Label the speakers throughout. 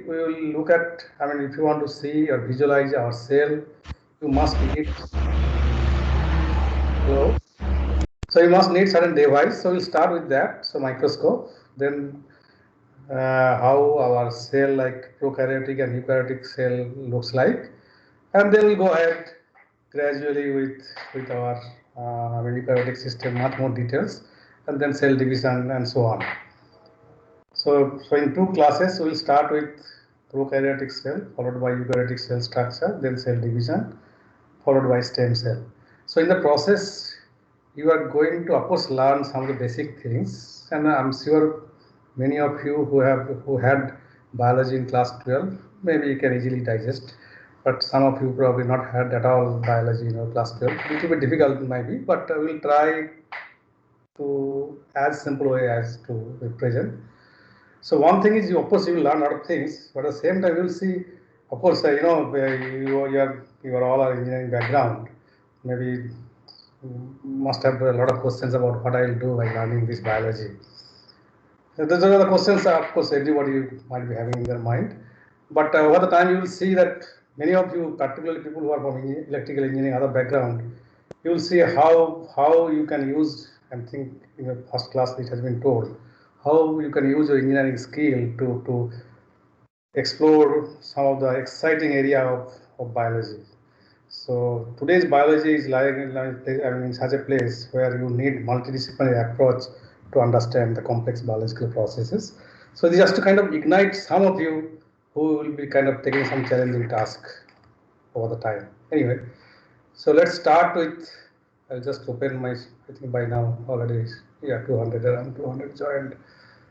Speaker 1: we will look at, if you want to see or visualize our cell, you must need, so you must need certain device. So we'll start with that. So microscope, then how our cell like prokaryotic and eukaryotic cell looks like, and then we'll go ahead gradually with our eukaryotic system, much more details, and then cell division and so on. So in two classes, we'll start with prokaryotic cell, followed by eukaryotic cell structure, then cell division, followed by stem cell. So in the process, you are going to, of course, learn some of the basic things, and I'm sure many of you who had biology in class 12, maybe you can easily digest. But some of you probably not had at all biology in class 12. A little bit difficult maybe, but we'll try to as simple way as to represent. So one thing is, of course, you will learn a lot of things, but at the same time, you will see, of course, you are all engineering background. Maybe must have a lot of questions about what I will do by learning this biology. So those are the questions, of course, everybody might be having in their mind. But over the time, you will see that many of you, particularly people who are from electrical engineering, other background, you will see how you can use, and think in your first class it has been told, how you can use your engineering skill to explore some of the exciting area of biology. So today's biology is like in such a place where you need multidisciplinary approach to understand the complex biological processes. So this is to kind of ignite some of you who will be kind of taking some challenging task over the time. Anyway, so let's start with, I'll just open my, I think by now already, yeah, 200, around 200 joined.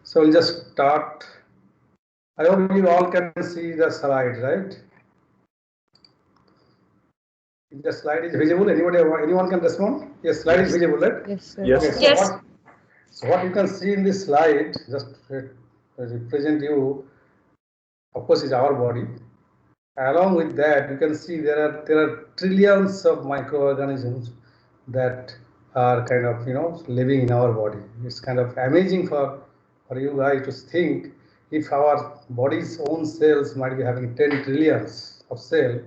Speaker 1: So we'll just start. I hope you all can see the slide, right? If the slide is visible, anyone can respond? Yes, slide is visible, right?
Speaker 2: Yes, sir.
Speaker 3: Yes.
Speaker 1: Okay, so what you can see in this slide, just represent you, of course, is our body. Along with that, you can see there are trillions of microorganisms that are kind of living in our body. It's kind of amazing for you guys to think, if our body's own cells might be having 10 trillions of cells,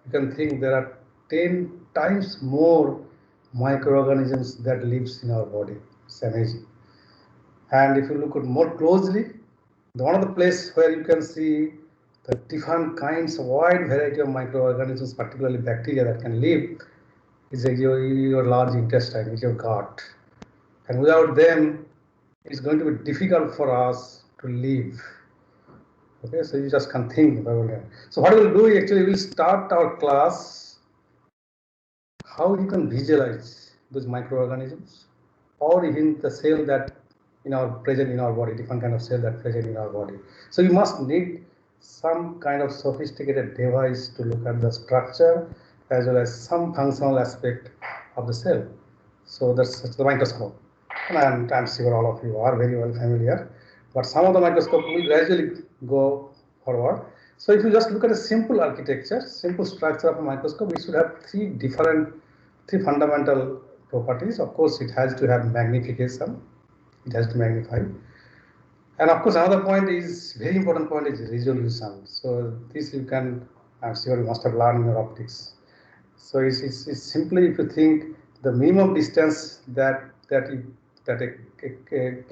Speaker 1: you can think there are 10 times more microorganisms that lives in our body. It's amazing. And if you look at more closely, one of the places where you can see the different kinds, wide variety of microorganisms, particularly bacteria that can live, is your large intestine, is your gut. And without them, it's going to be difficult for us to live. Okay, so you just can think about it. So what we'll do, actually, we'll start our class how you can visualize those microorganisms, or even the cell that present in our body, different kind of cell that present in our body. So you must need some kind of sophisticated device to look at the structure as well as some functional aspect of the cell. So that's the microscope, and I'm sure all of you are very well familiar. But some of the microscope will gradually go forward. So if you just look at a simple architecture, simple structure of a microscope, it should have three fundamental properties. Of course, it has to have magnification. It has to magnify. And of course, another point is, very important point, is resolution. So this you can, I'm sure you must have learned in your optics. So it's simply, if you think the minimum distance that a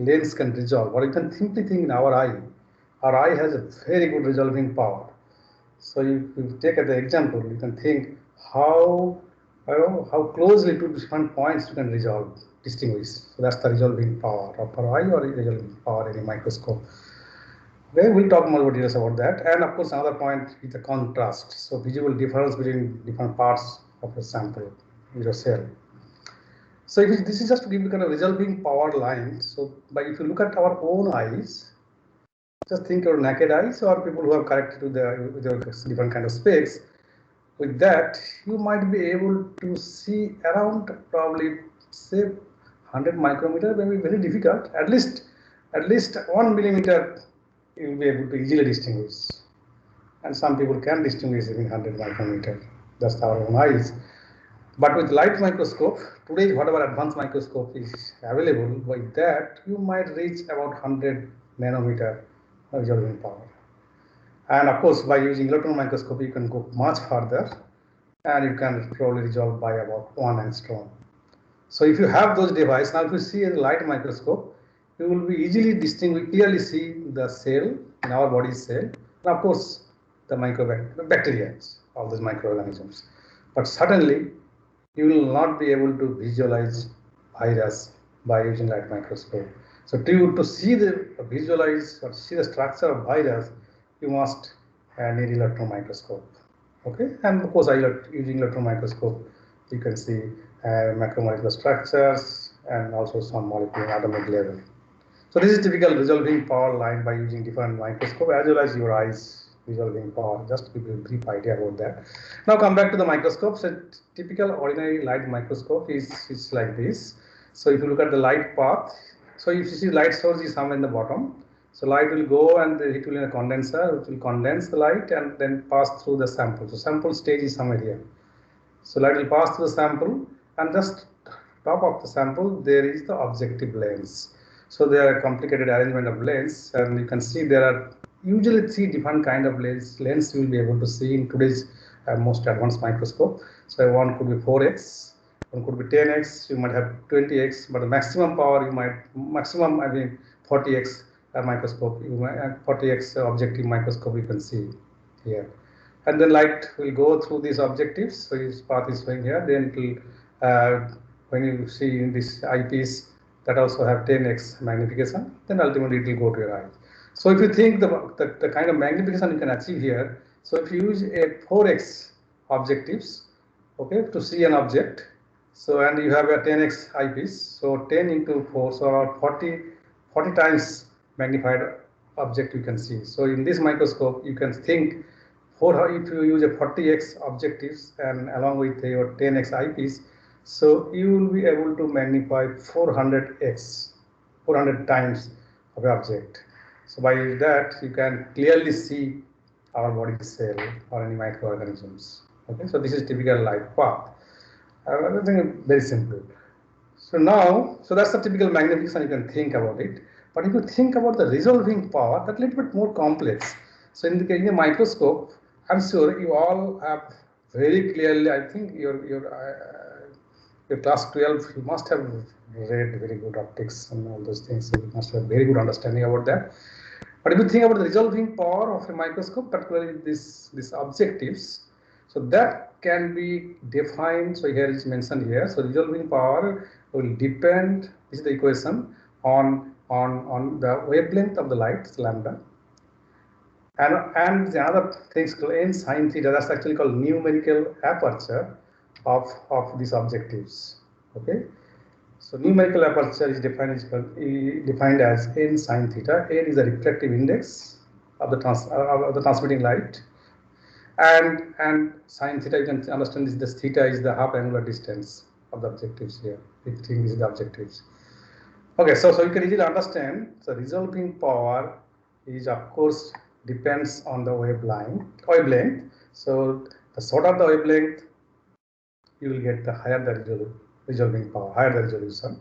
Speaker 1: lens can resolve, or you can simply think in our eye has a very good resolving power. So you take the example, you can think how closely two different points you can distinguish. So that's the resolving power of our eye, or resolving power in a microscope. We'll talk more details about that. And of course, another point is the contrast. So visible difference between different parts of the sample, your cell. So this is just to give you kind of resolving power line. So if you look at our own eyes, just think your naked eyes, or people who have corrected with your different kind of specs. With that, you might be able to see around, probably say 100 micrometer, may be very difficult. At least 1 millimeter you will be able to easily distinguish. And some people can distinguish even 100 micrometer. That's our own eyes. But with light microscope, today whatever advanced microscope is available, with that you might reach about 100 nanometer resolving power. And of course, by using electron microscopy, you can go much further, and you can probably resolve by about 1 angstrom. So if you have those devices, now if you see a light microscope, you will be easily distinguish, clearly see the cell in our body cell, and of course the bacteria, all those microorganisms. But certainly you will not be able to visualize virus by using light microscope. So to see the visualize or see the structure of virus, you must need electron microscope. Okay, and of course, using electron microscope, you can see macromolecular structures and also some molecular atomic level. So this is typical resolving power line by using different microscope as well as your eyes resolving power. Just to give you a brief idea about that. Now come back to the microscope. So typical ordinary light microscope is like this. So if you look at the light path, so if you see light source is somewhere in the bottom. So light will go and it will in a condenser, which will condense the light and then pass through the sample. So sample stage is somewhere here. So light will pass through the sample, and just top of the sample there is the objective lens. So there are complicated arrangement of lens, and you can see there are usually 3 different kind of lens you will be able to see in today's most advanced microscope. So one could be 4x, one could be 10x, you might have 20x, but the maximum power you might 40x microscope, 40x objective microscope you can see here. And then light will go through these objectives. So its path is showing here. Then it will, when you see in this eyepiece that also have 10x magnification, then ultimately it will go to your eye. So if you think the kind of magnification you can achieve here, so if you use a 4x objectives, okay, to see an object, so and you have a 10x eyepiece, so 10 into 4, so about 40 times magnified object you can see. So in this microscope, you can think if you use a 40x objectives and along with your 10x eyepiece, so you will be able to magnify 400x, 400 times of object. So by that you can clearly see our body cell or any microorganisms. Okay, so this is typical light path. I think very simple. So now, so that's the typical magnification, you can think about it. But if you think about the resolving power, that's a little bit more complex. So in the microscope, I'm sure you all have very clearly, I think your class 12, you must have read very good optics and all those things. So you must have very good understanding about that. But if you think about the resolving power of a microscope, particularly these objectives, so that can be defined. So here is mentioned here. So resolving power will depend, this is the equation, on the wavelength of the light, lambda. And the other things called n sine theta, that's actually called numerical aperture of these objectives. Okay. So numerical aperture is defined as n sine theta. N is the refractive index of the transmitting light, and sine theta, you can understand this theta is the half angular distance of the objectives here. If thing is the objectives. Okay, so you can easily understand the resolving power is of course depends on the wavelength. So the shorter the wavelength, you will get the higher the resolving power, higher the resolution.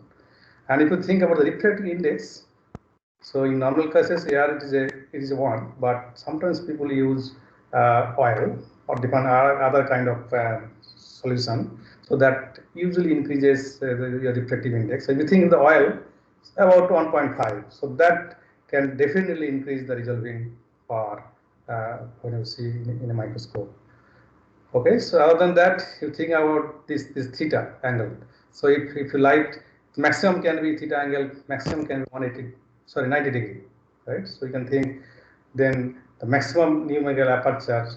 Speaker 1: And if you think about the refractive index, so in normal cases here it is a 1, but sometimes people use oil or different other kind of solution, so that usually increases the refractive index. So if you think of the oil, about 1.5, so that can definitely increase the resolving power when you see in a microscope. Okay, so other than that, you think about this theta angle. So if you like, maximum can be theta angle, maximum can be 90 degree, right? So you can think then the maximum numerical aperture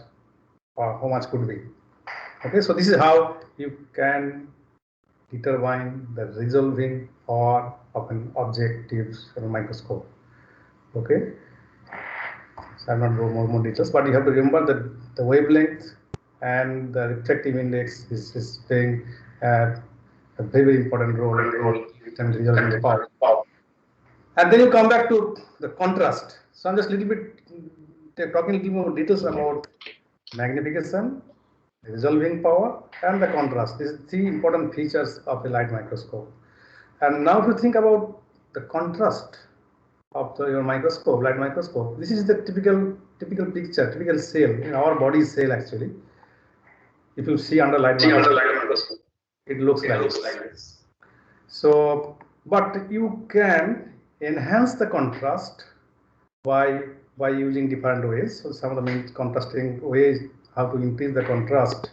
Speaker 1: how much could be. Okay, so this is how you can determine the resolving power of an objective in a microscope. Okay, so I'm not going more details, but you have to remember that the wavelength and the refractive index is playing a very important role in resolving the power. And then you come back to the contrast. So I'm just a little bit talking a little more details about magnification, resolving power, and the contrast. These are 3 important features of a light microscope. And now if you think about the contrast of your microscope, light microscope. This is the typical picture, typical cell in our body cell actually. If you see under light microscope, it looks like this. So, but you can enhance the contrast by using different ways. So some of the main contrasting ways how to increase the contrast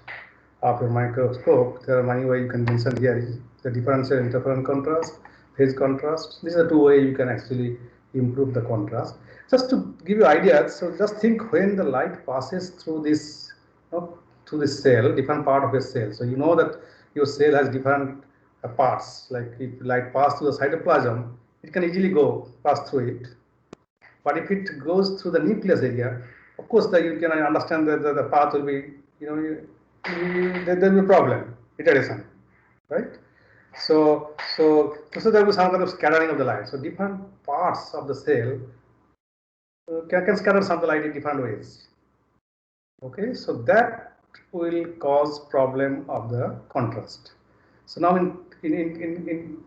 Speaker 1: of your microscope. There are many ways you can mention here. The differential interference contrast, phase contrast. These are two ways you can actually improve the contrast. Just to give you ideas, so just think when the light passes through this, through this cell, different part of a cell. So you know that your cell has different parts. Like if light pass through the cytoplasm, it can easily pass through it. But if it goes through the nucleus area, of course, you can understand that the path will be, there will be a problem, retardation, right? So there will be some kind of scattering of the light. So different parts of the cell can scatter some of the light in different ways. Okay, so that will cause problem of the contrast. So now in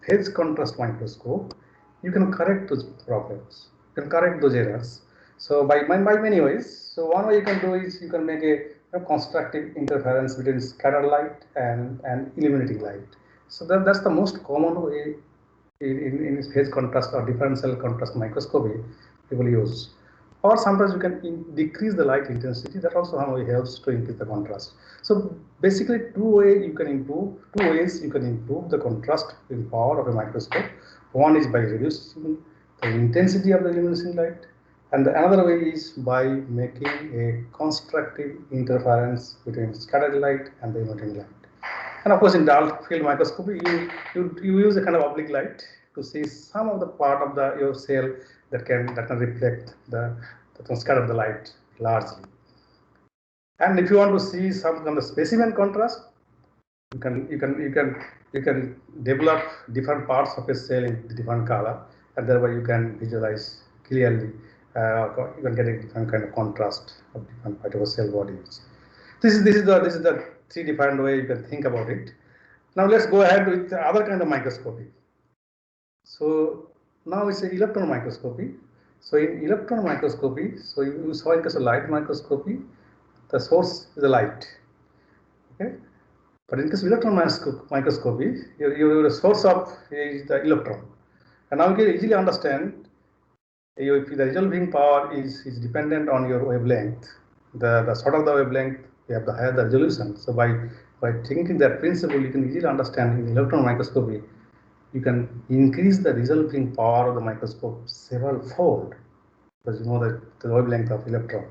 Speaker 1: phase contrast microscope, you can correct those problems. You can correct those errors. So by many ways. So one way you can do is you can make a constructive interference between scattered light and illuminating light. So that's the most common way in phase contrast or differential contrast microscopy people use. Or sometimes you can decrease the light intensity. That also helps to increase the contrast. So basically, two ways you can improve the contrast in power of a microscope. One is by reducing the intensity of the luminescent light, and the another way is by making a constructive interference between scattered light and the emitting light. And of course, in dark field microscopy, you use a kind of oblique light to see some of the part of your cell that can reflect that can scatter the light largely. And if you want to see some kind of specimen contrast, you can develop different parts of a cell in different color, and thereby you can visualize clearly. You can get a different kind of contrast of different part of a cell bodies. This is the three different way you can think about it. Now let's go ahead with the other kind of microscopy. So now it's an electron microscopy. So in electron microscopy, so you saw in case of light microscopy, the source is the light. Okay, but in case of electron microscopy, your source of is the electron. And now you can easily understand if the resolving power is dependent on your wavelength. The shorter the wavelength, you have the higher the resolution. So by thinking that principle, you can easily understand in electron microscopy, you can increase the resolving power of the microscope several fold, because you know that the wavelength of electron.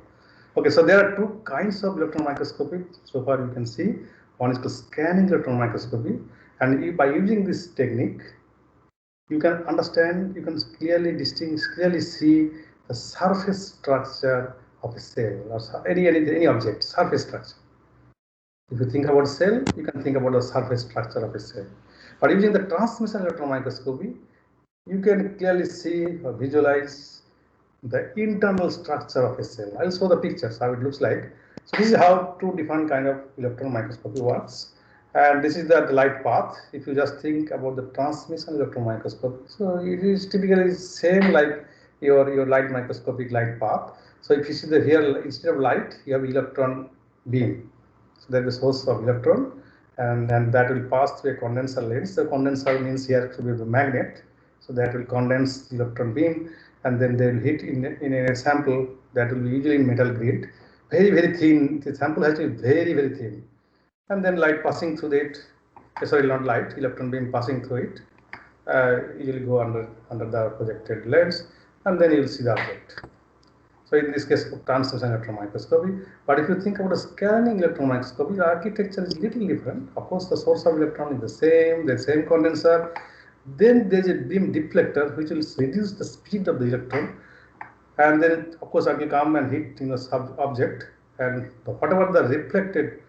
Speaker 1: Okay, so there are two kinds of electron microscopy. So far you can see one is called scanning electron microscopy, and by using this technique, you can understand, you can clearly see the surface structure of a cell or any object, surface structure. If you think about cell, you can think about the surface structure of a cell. But using the transmission electron microscopy, you can clearly see or visualize the internal structure of a cell. I'll show the pictures how it looks like. So this is how two different kind of electron microscopy works. And this is the light path. If you just think about the transmission electron microscopy, so it is typically same like your light microscopic light path. So if you see here, instead of light, you have electron beam. So there is a source of electron, and that will pass through a condenser lens. The condenser means here to be the magnet. So that will condense the electron beam, and then they will hit in a sample that will be usually in metal grid, very thin. The sample has to be very thin, and then light passing through it. Sorry, not light, electron beam passing through it. Usually go under the projected lens, and then you will see the object. So in this case, transmission electron microscopy. But if you think about a scanning electron microscopy, the architecture is little different. Of course, the source of electron is the same condenser. Then there is a beam deflector which will reduce the speed of the electron, and then of course it will come and hit object, and whatever the reflected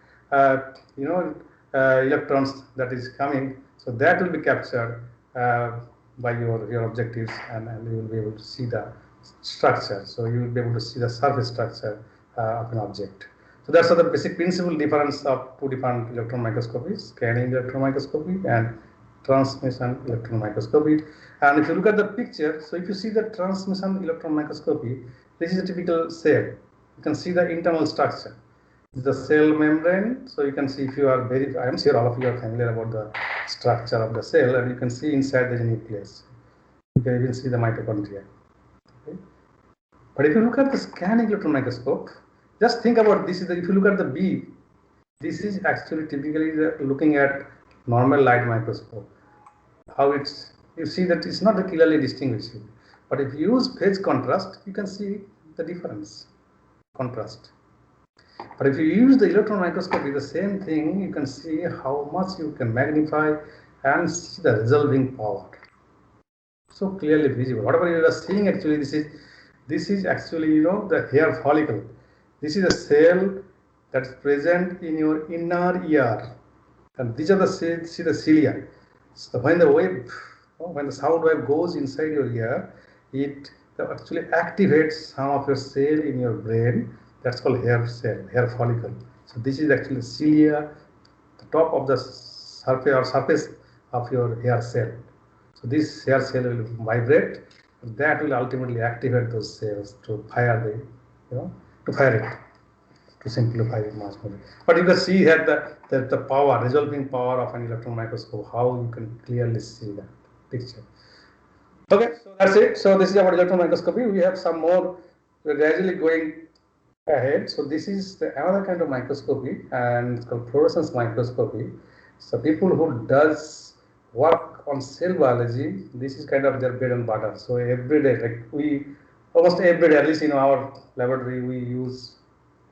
Speaker 1: electrons that is coming, so that will be captured by your objectives, and you will be able to see the structure. So you will be able to see the surface structure of an object. So that's the basic principle difference of two different electron microscopies: scanning electron microscopy and transmission electron microscopy. And if you look at the picture, so if you see the transmission electron microscopy, this is a typical cell. You can see the internal structure. This is the cell membrane. So you can see, if you are very, I am sure all of you are familiar about the structure of the cell, and you can see inside the nucleus. You can even see the mitochondria. Okay. But if you look at the scanning electron microscope, just think about this. If you look at the bead, this is actually typically looking at normal light microscope. How it's, you see that it's not clearly distinguishable. But if you use phase contrast, you can see the difference, contrast. But if you use the electron microscopy, the same thing, you can see how much you can magnify and see the resolving power. So clearly visible. Whatever you are seeing, actually, this is actually, you know, the hair follicle. This is a cell that's present in your inner ear, and these are the cells, see the cilia. So when the wave, when the sound wave goes inside your ear, it actually activates some of your cell in your brain. That's called hair cell, hair follicle. So this is actually cilia, the top of the surface or surface of your hair cell. So this hair cell will vibrate, and that will ultimately activate those cells to fire the, you know, to fire it, to simplify it much more. But you can see here the power, resolving power of an electron microscope, how you can clearly see that picture. Okay, so that's it. So this is about electron microscopy. We have some more. We're gradually going ahead. So this is another kind of microscopy, and it's called fluorescence microscopy. So people who does work on cell biology, this is kind of their bread and butter. So every day, like almost every day, at least in our laboratory, we use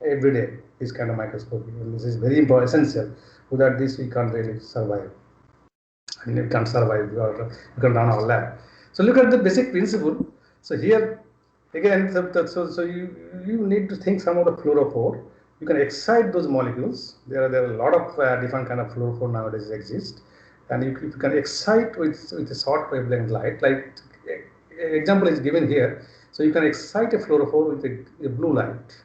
Speaker 1: every day this kind of microscopy, and this is very important, essential. Without this, we can't really survive. I mean, we can't survive, or we can run our lab. So look at the basic principle. So here again, so you need to think some of the fluorophore. You can excite those molecules. There are a lot of different kind of fluorophore nowadays exist, and you can excite with a short wavelength light. Like example is given here. So you can excite a fluorophore with a blue light.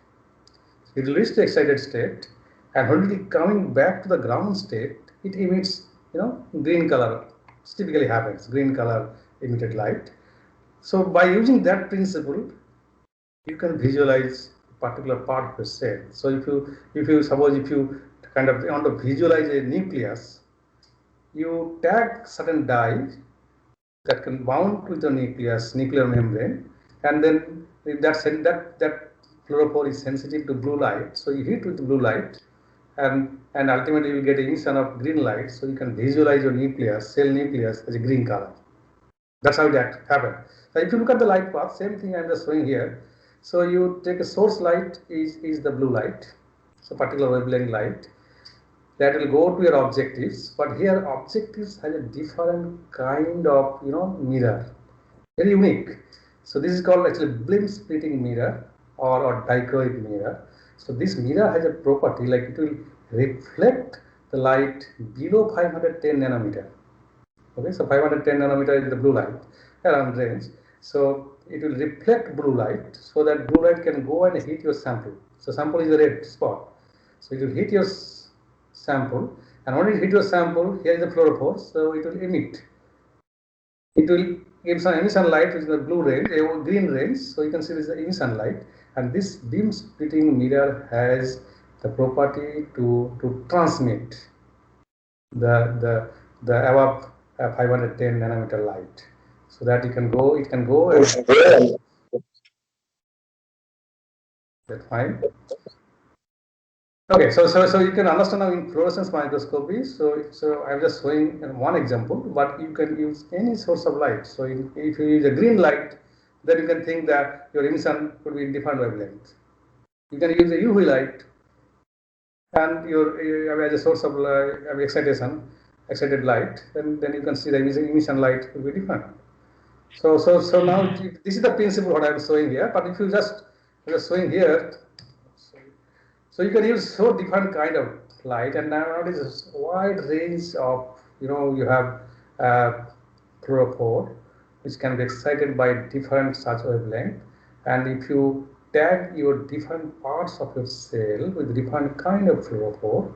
Speaker 1: It will reach the excited state, and when it is coming back to the ground state, it emits, you know, green color. It typically happens, green color emitted light. So by using that principle, you can visualize a particular part of the cell. So if you suppose if you kind of want to visualize a nucleus, you tag certain dye that can bound with the nucleus, nuclear membrane, and then that fluorophore is sensitive to blue light. So you hit with blue light, and ultimately you get emission of green light. So you can visualize your nucleus, cell nucleus, as a green color. That's how that happens. So if you look at the light path, same thing I'm just showing here. So you take a source light is the blue light, so particular wavelength light that will go to your objectives. But here objectives has a different kind of, you know, mirror, very unique. So this is called actually beam splitting mirror or dichroic mirror. So this mirror has a property like it will reflect the light below 510 nanometer. Okay, so 510 nanometer is the blue light around range. So it will reflect blue light, so that blue light can go and hit your sample. So sample is a red spot. So it will hit your sample, and when it hit your sample, here is the fluorophore, so it will emit. It will give some emission light, which is the blue range, green range. So you can see this is the emission light, and this beam splitting mirror has the property to transmit the above 510 nanometer light, so that it can go and that's fine. Okay, so you can understand now in fluorescence microscopy. So I'm just showing one example, but you can use any source of light. So if you use a green light, then you can think that your emission could be in different wavelengths. You can use a UV light, and your as a source of excited light, then you can see the emission light will be different. So now this is the principle what I'm showing here. But if you just showing here, so you can use so different kind of light, and nowadays a wide range of, you know, you have fluorophore, which can be excited by different such wavelength, and if you tag your different parts of your cell with different kind of fluorophore,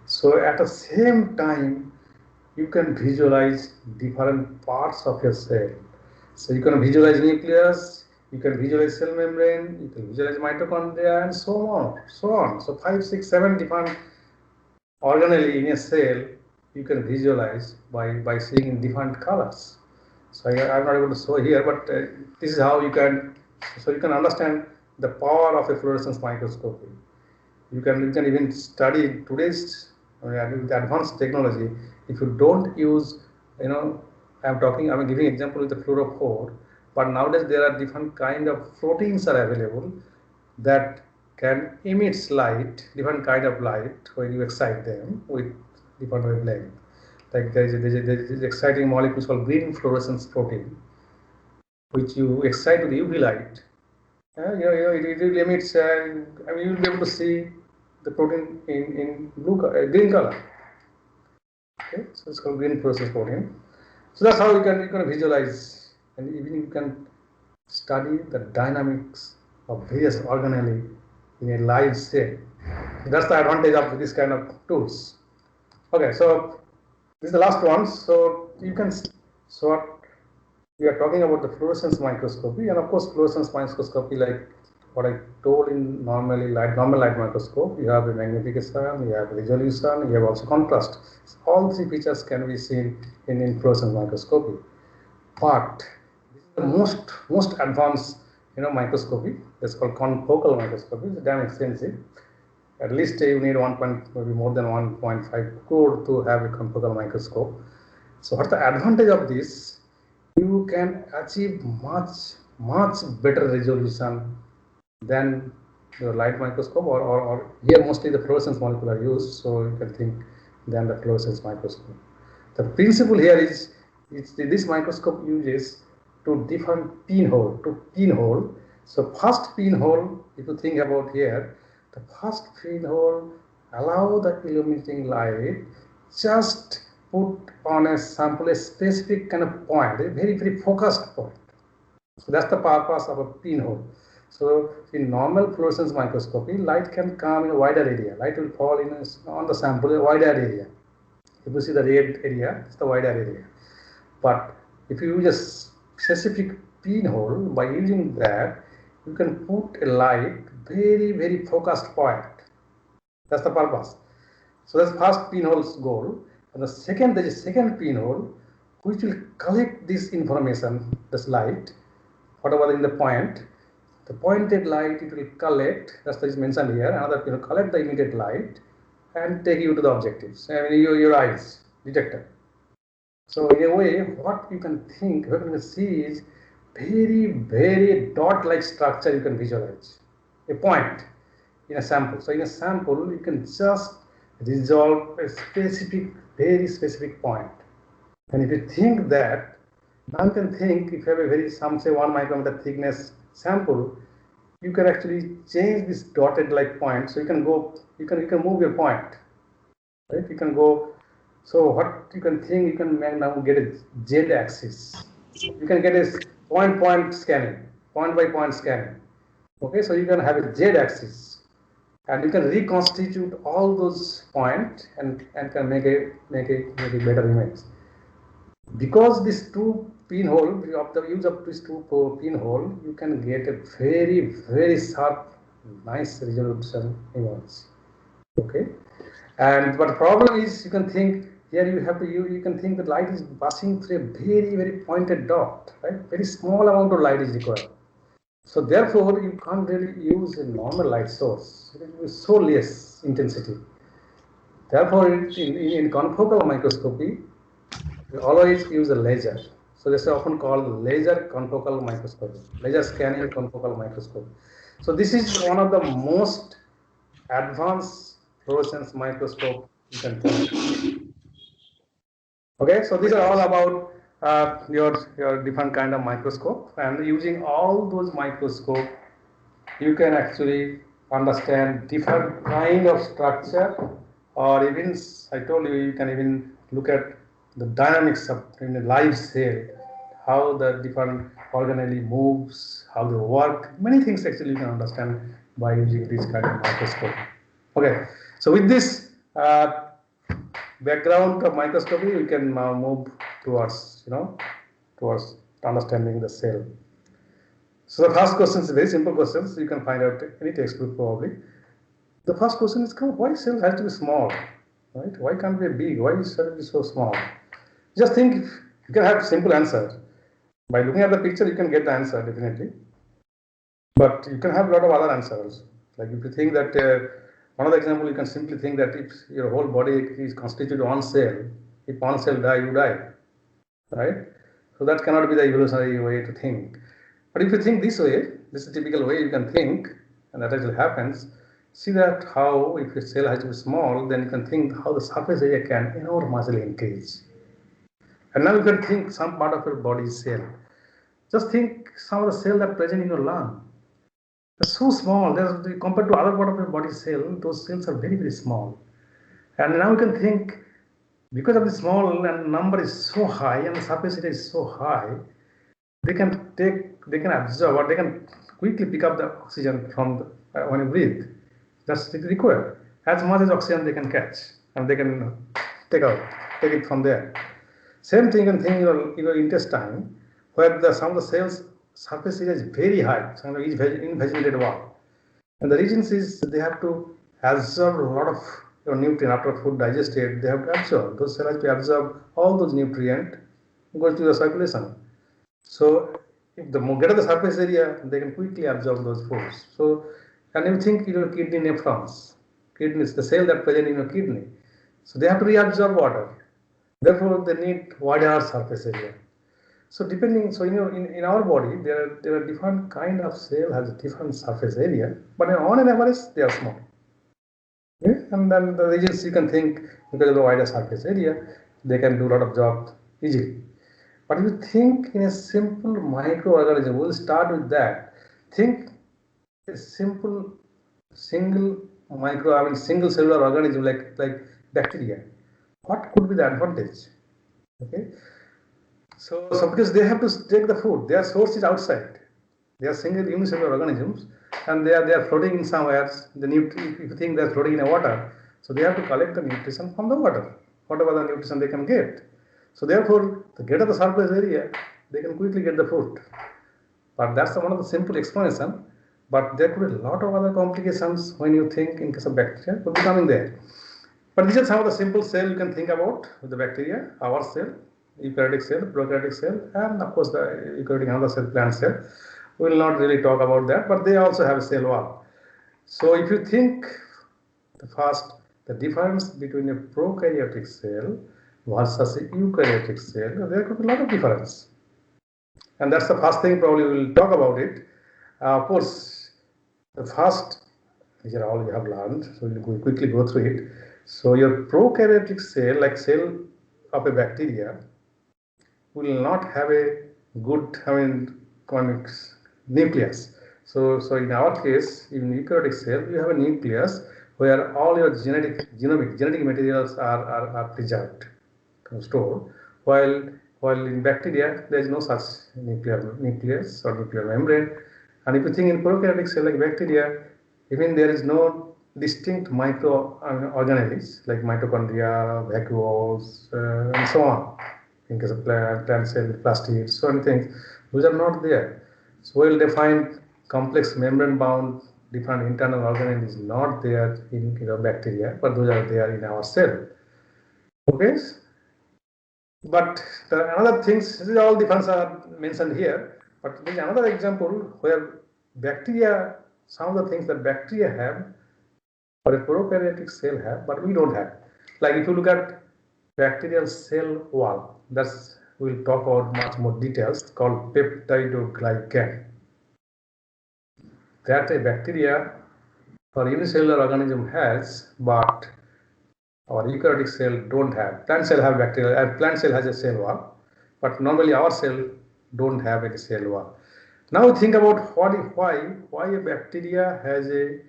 Speaker 1: so at the same time you can visualize different parts of your cell. So you can visualize nucleus, you can visualize cell membrane, you can visualize mitochondria, and so on, so on. So 5, 6, 7 different organelle in a cell you can visualize by seeing in different colors. So I'm not able to show here, but this is how you can, so you can understand the power of a fluorescence microscopy. You can even study today's with advanced technology. If you don't use, I'm giving example with the fluorophore, but nowadays there are different kind of proteins are available that can emit light, different kind of light when you excite them with different wavelength. Like there is exciting molecule called green fluorescence protein, which you excite with UV light. It emits. You will be able to see the protein in green color. Okay, so it's called green fluorescence protein. So that's how you can visualize, and even you can study the dynamics of various organelle in a live cell. So that's the advantage of this kind of tools. Okay, so this is the last one. So you can sort. We are talking about the fluorescence microscopy, and of course, fluorescence microscopy, like what I told in normal light microscope, you have a magnification, you have resolution, you have also contrast. So all three features can be seen in fluorescence microscopy. But this is the most advanced, microscopy. It's called confocal microscopy. It's damn expensive. At least you need maybe more than 1.5 crore to have a confocal microscope. So what's the advantage of this? You can achieve much better resolution than the light microscope, or here mostly the fluorescence molecule are used, so you can think than the fluorescence microscope. The principle here is this microscope uses to different pinhole. So first pinhole, if you think about here, the first pinhole allow the illuminating light just put on a sample a specific kind of point, a very focused point. So that's the purpose of a pinhole. So in normal fluorescence microscopy, light can come in a wider area. Light will fall on the sample a wider area. If you see the red area, it's the wider area. But if you use a specific pinhole, by using that, you can put a light very focused point. That's the purpose. So that's first pinhole's goal. And the second, there is second pinhole, which will collect this information, this light, whatever in the point. The pointed light it will collect, that's what is mentioned here. Another pinhole collect the emitted light and take you to the objectives. I mean, your eyes, detector. So in a way, what you can think, what you can see is very dot-like structure you can visualize. A point in a sample. So in a sample, you can just resolve a very specific point. And if you think that, now you can think if you have a some say 1 micrometer thickness sample, you can actually change this dotted like point. So you can go, you can move your point, right? You can go. So what you can think, you can now get a Z axis. You can get a point scanning, point by point scanning. Okay, so you can have a Z axis, and you can reconstitute all those points and can make a better image. Because this two pinhole, of the use of this two pinhole, you can get a very sharp, nice resolution image. Okay, and but the problem is, you can think here you can think the light is passing through a very pointed dot, right? Very small amount of light is required. So therefore, you can't really use a normal light source. It will be so less intensity. Therefore, in confocal microscopy, we always use a laser. So this is often called laser confocal microscopy, laser scanning confocal microscopy. So this is one of the most advanced fluorescence microscope you can think. Okay, so these are all about your different kind of microscope, and using all those microscope, you can actually understand different kind of structure, or even I told you, you can even look at the dynamics of in a live cell, how the different organelle moves, how they work. Many things actually you can understand by using this kind of microscope. Okay, so with this background of microscopy, we can now move towards towards understanding the cell. So the first question is a very simple question. You can find out any textbook probably. The first question is, why cell has to be small, right? Why can't it be big? Why is cell be so small? Just think, you can have simple answer. By looking at the picture, you can get the answer definitely. But you can have a lot of other answers. Like if you think that, one of the example, you can simply think that if your whole body is constituted one cell, if one cell die, you die, right? So that cannot be the evolutionary way to think. But if you think this way, this is a typical way you can think, and that actually happens. See that how if your cell has to be small, then you can think how the surface area can enormously increase. And now you can think some part of your body is cell. Just think some of the cells that are present in your lung. They're so small. Compared to other part of your body cell, those cells are very, very small. And now you can think, because of the small and number is so high and the surface area is so high, they can absorb, or they can quickly pick up the oxygen from when you breathe. That's required. As much as oxygen they can catch, and they can take it from there. Same thing you can think in your intestine, where some of the cells surface area is very high, some of each invaginated wall. And the reason is they have to absorb a lot of your nutrient after food digested. They have to absorb. Those cells have to absorb all those nutrients, goes to the circulation. So if the greater the surface area, they can quickly absorb those foods. So, and you think your kidney nephrons, kidney is the cell that present in your kidney. So they have to reabsorb water. Therefore, they need wider surface area. So depending, so in our body, there are different kind of cell has a different surface area, but on an average, they are small. Okay? And then the regions you can think, because of the wider surface area, they can do a lot of job easily. But if you think in a simple microorganism, we'll start with that. Think a simple single cellular organism like bacteria. What could be the advantage? Okay. So because they have to take the food, their source is outside. They are single unicellular organisms, and they are floating in somewhere. If you think they are floating in a water, so they have to collect the nutrition from the water, whatever the nutrition they can get. So therefore, the greater the surface area, they can quickly get the food. But that's one of the simple explanation. But there could be a lot of other complications when you think in case of bacteria will be coming there. But these are some of the simple cell you can think about with the bacteria, our cell, eukaryotic cell, prokaryotic cell, and of course the eukaryotic another cell, plant cell. We will not really talk about that, but they also have a cell wall. So if you think the difference between a prokaryotic cell versus a eukaryotic cell, there could be a lot of difference. And that's the first thing probably we will talk about it. Of course, the first, these are all we have learned, so we'll quickly go through it. So your prokaryotic cell, like cell of a bacteria, will not have a good, nucleus. So in our case, in eukaryotic cell, you have a nucleus where all your genetic materials are preserved, stored, while in bacteria there is no such nucleus or nuclear membrane. And if you think in prokaryotic cell like bacteria, even there is no distinct microorganisms like mitochondria, vacuoles, and so on. In case of plant cell, plastids, so many things, those are not there. So well defined complex membrane bound different internal organisms is not there in bacteria, but those are there in our cell. Okay. But another things, these all difference are mentioned here. But there is another example where bacteria, some of the things that bacteria have, or a prokaryotic cell have, but we don't have. Like if you look at bacterial cell wall, we'll talk about much more details, called peptidoglycan. That a bacteria or unicellular organism has, but our eukaryotic cell don't have. Plant cell have bacterial, and plant cell has a cell wall, but normally our cell don't have any cell wall. Now think about why a bacteria has a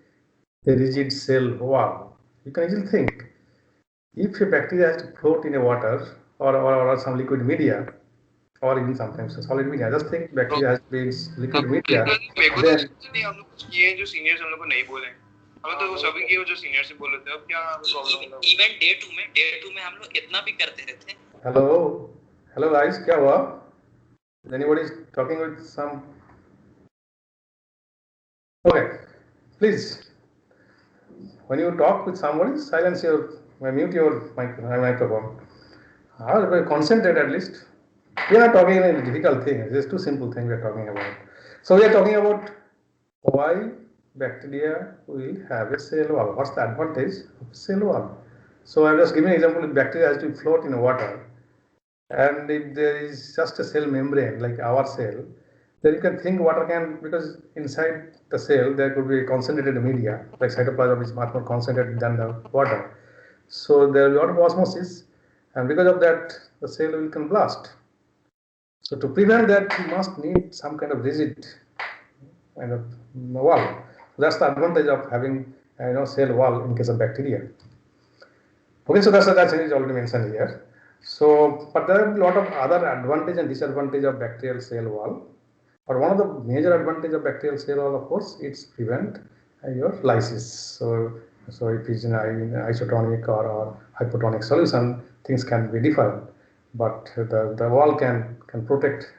Speaker 1: rigid cell wall. You can easily think, if a bacteria has to float in a water or some liquid media, or even sometimes a solid media, just think bacteria has to be liquid media. Then
Speaker 2: हमें तो वो सभी की जो senior से बोल रहे थे, अब क्या प्रॉब्लम है? इवेंट डे 2 में हम लोग इतना भी करते रहते हैं.
Speaker 1: हेलो गाइस, क्या हुआ? Is anybody talking with some? Okay, please. When you talk with somebody, silence your, mute your microphone. Concentrate at least. We are not talking about a difficult thing. It's just two simple things we are talking about. So we are talking about why bacteria will have a cell wall. What's the advantage of cell wall? So I'm just giving an example. Bacteria has to float in water, and if there is just a cell membrane like our cell, then you can think water can, because inside the cell there could be concentrated media, like cytoplasm is much more concentrated than the water. So there will be a lot of osmosis, and because of that, the cell will can blast. So to prevent that, you must need some kind of rigid kind of wall. So that's the advantage of having cell wall in case of bacteria. Okay, so that's already mentioned here. So, but there are a lot of other advantage and disadvantage of bacterial cell wall. But one of the major advantage of bacterial cell wall, of course, it's prevent your lysis. So if it's in isotonic or hypotonic solution, things can be different, but the wall can protect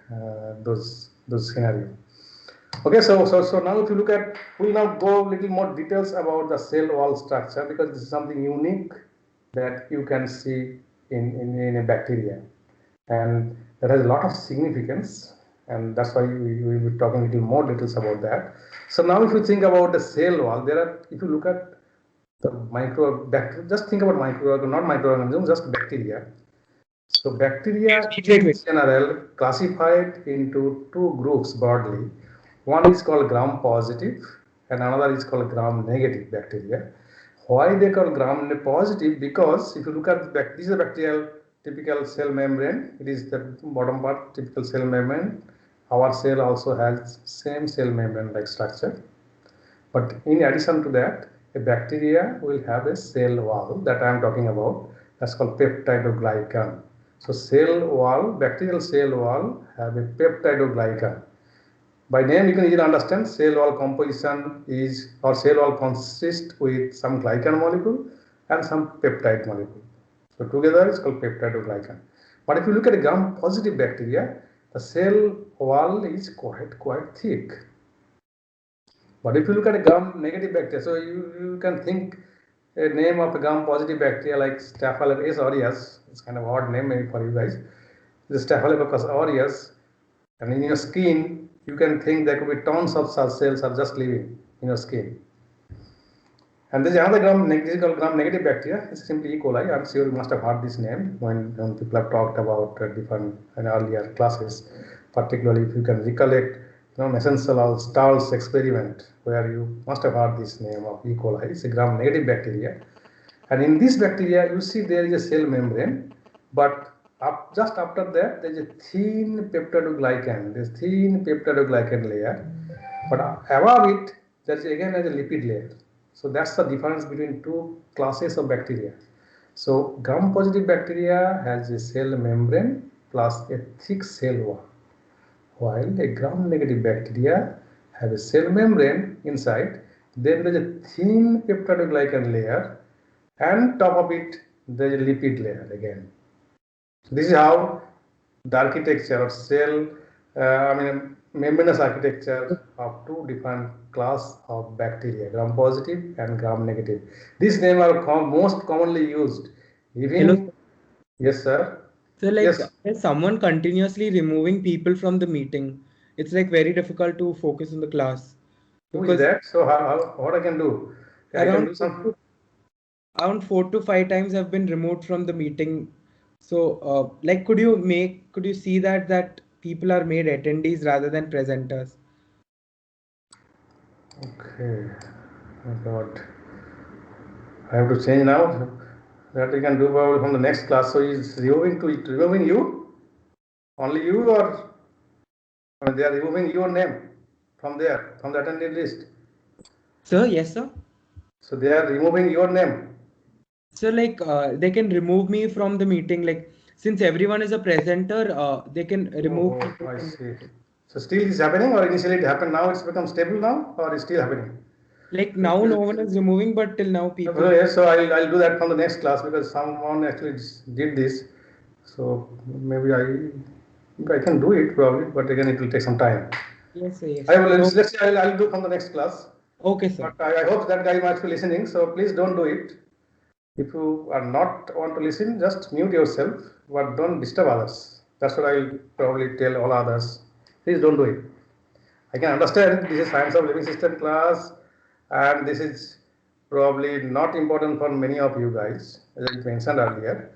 Speaker 1: those scenario. Okay, so now if you look at, we'll now go a little more details about the cell wall structure, because this is something unique that you can see in a bacteria, and that has a lot of significance, and that's why we will be talking a little more details about that. So now if you think about the cell wall, if you look at the bacteria, just think about not microorganisms, just bacteria. So bacteria in general classified into two groups broadly. One is called gram-positive and another is called gram-negative bacteria. Why they call gram-positive? Because if you look at this is a bacterial typical cell membrane. It is the bottom part, typical cell membrane. Our cell also has same cell membrane like structure. But in addition to that, a bacteria will have a cell wall that I am talking about. That's called peptidoglycan. So cell wall, bacterial cell wall have a peptidoglycan. By name you can easily understand cell wall composition is, or cell wall consists with some glycan molecule and some peptide molecule. So together it's called peptidoglycan. But if you look at a gram-positive bacteria, the cell wall is quite thick. But if you look at a gram-negative bacteria, so you can think a name of a gram-positive bacteria like Staphylococcus aureus. It's kind of odd name maybe for you guys. The Staphylococcus aureus, and in your skin, you can think there could be tons of such cells are just living in your skin. And there's another gram-negative bacteria. It's simply E. coli. I'm sure you must have heard this name when people have talked about different in earlier classes. Particularly if you can recollect, Mesenceral-Stahl's experiment, where you must have heard this name of E. coli. It's a gram-negative bacteria. And in this bacteria, you see there is a cell membrane, but just after that, there is a thin peptidoglycan. This thin peptidoglycan layer, but above it, there is again a lipid layer. So that's the difference between two classes of bacteria. So gram-positive bacteria has a cell membrane plus a thick cell wall, while a gram-negative bacteria have a cell membrane inside. Then there is a thin peptidoglycan layer, and top of it there is a lipid layer again. So this is how the architecture of cell, membranous architecture of two different class of bacteria, gram-positive and gram-negative. These names are most commonly used. Even yes, sir.
Speaker 3: So is someone continuously removing people from the meeting? It's like very difficult to focus in the class.
Speaker 1: Who is that? So what I can do?
Speaker 3: Around 4 to 5 times I've been removed from the meeting. So could you see that people are made attendees rather than presenters?
Speaker 1: Okay. Oh God. I have to change now. That we can do from the next class. So he's removing you? Only you, or they are removing your name from there, from the attendee list?
Speaker 3: Sir, yes, sir.
Speaker 1: So they are removing your name?
Speaker 3: So they can remove me from the meeting. Since everyone is a presenter, they can remove.
Speaker 1: Oh, I see. So still is happening, or initially it happened, now it's become stable now, or it's still happening?
Speaker 3: Now no one is removing, but till now people.
Speaker 1: Yes, so I'll do that from the next class, because someone actually did this. So maybe I can do it probably, but again it will take some time.
Speaker 3: Yes, sir. Yes.
Speaker 1: I will.
Speaker 3: So-
Speaker 1: Let's say I'll do from the next class.
Speaker 3: Okay, sir.
Speaker 1: But I hope that guy might be listening. So please don't do it. If you are not want to listen, just mute yourself, but don't disturb others. That's what I will probably tell all others. Please don't do it. I can understand this is science of living system class, and this is probably not important for many of you guys, as I mentioned earlier.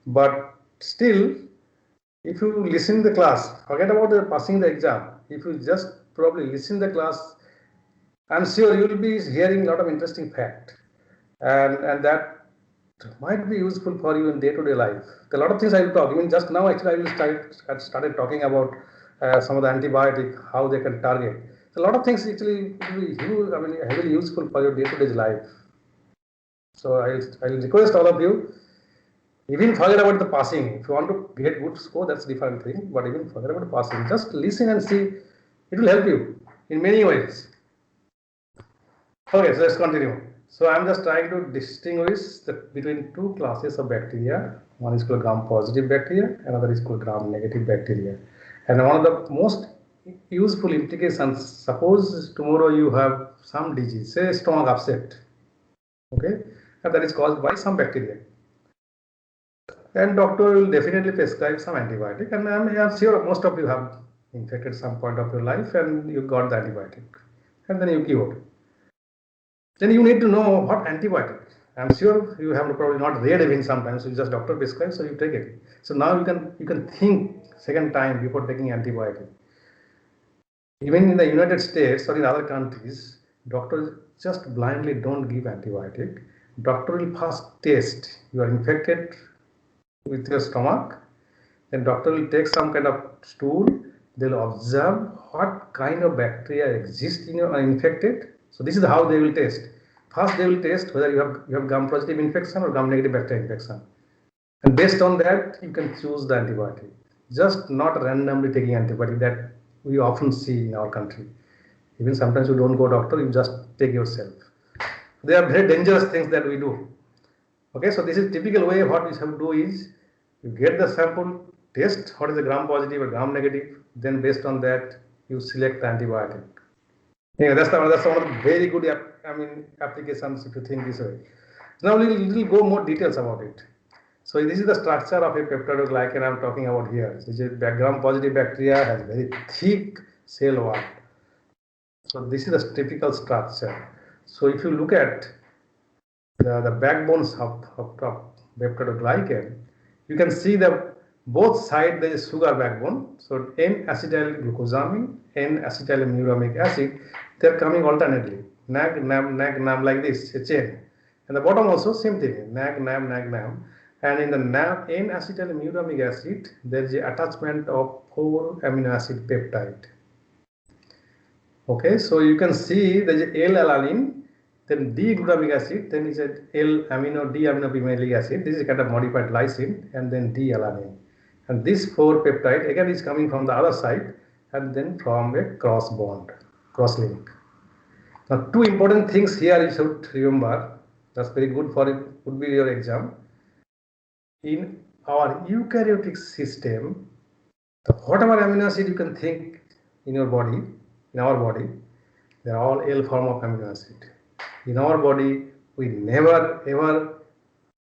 Speaker 1: But still, if you listen the class, forget about the passing the exam. If you just probably listen the class, I'm sure you will be hearing a lot of interesting fact, and that might be useful for you in day-to-day life. A lot of things I will talk. Even just now, actually, I will started talking about some of the antibiotic, how they can target. So a lot of things actually will be heavily useful for your day-to-day life. So I will request all of you, even forget about the passing. If you want to get good score, that's a different thing. But even forget about the passing. Just listen and see. It will help you in many ways. Okay, so let's continue. So I'm just trying to distinguish between two classes of bacteria. One is called gram-positive bacteria, another is called gram-negative bacteria. And one of the most useful implications, suppose tomorrow you have some disease, say stomach upset, okay, and that is caused by some bacteria. And doctor will definitely prescribe some antibiotic, and I'm sure most of you have infected some point of your life and you got the antibiotic, and then you cured. Then you need to know what antibiotic. I'm sure you have probably not read even sometimes. So just doctor prescribes, so you take it. So now you can think second time before taking antibiotic. Even in the United States or in other countries, doctors just blindly don't give antibiotic. Doctor will first test. You are infected with your stomach. Then doctor will take some kind of stool. They'll observe what kind of bacteria exist in your infected. So this is how they will test. First, they will test whether you have gram-positive infection or gram-negative bacteria infection, and based on that, you can choose the antibiotic. Just not randomly taking antibiotic that we often see in our country. Even sometimes you don't go doctor, you just take yourself. They are very dangerous things that we do. Okay, so this is typical way. What we have to do is you get the sample, test what is the gram-positive or gram-negative, then based on that you select the antibiotic. Yeah, that's one of the very good applications if you think this way. Now we'll go more details about it. So this is the structure of a peptidoglycan I'm talking about here. This is gram-positive bacteria has very thick cell wall. So this is the typical structure. So if you look at the backbones of peptidoglycan, you can see that both sides there is sugar backbone. So N-acetyl-glucosamine, N-acetylmuramic acid, they are coming alternately. NAG, NAM, NAG, NAM, like this, a chain. And the bottom also same thing, NAG, NAM, NAG, NAM. And in the N-acetylmuramic acid, there is an attachment of 4 amino acid peptide. Okay, so you can see there is L-alanine, then D-glutamic acid, then is a D-aminopimelic acid. This is a kind of modified lysine, and then D-alanine. And this 4 peptide again is coming from the other side, and then from a cross bond, cross link. Now, two important things here you should remember. That's very good for it. Would be your exam. In our eukaryotic system, whatever amino acid you can think in your body, in our body, they are all L form of amino acid. In our body, we never ever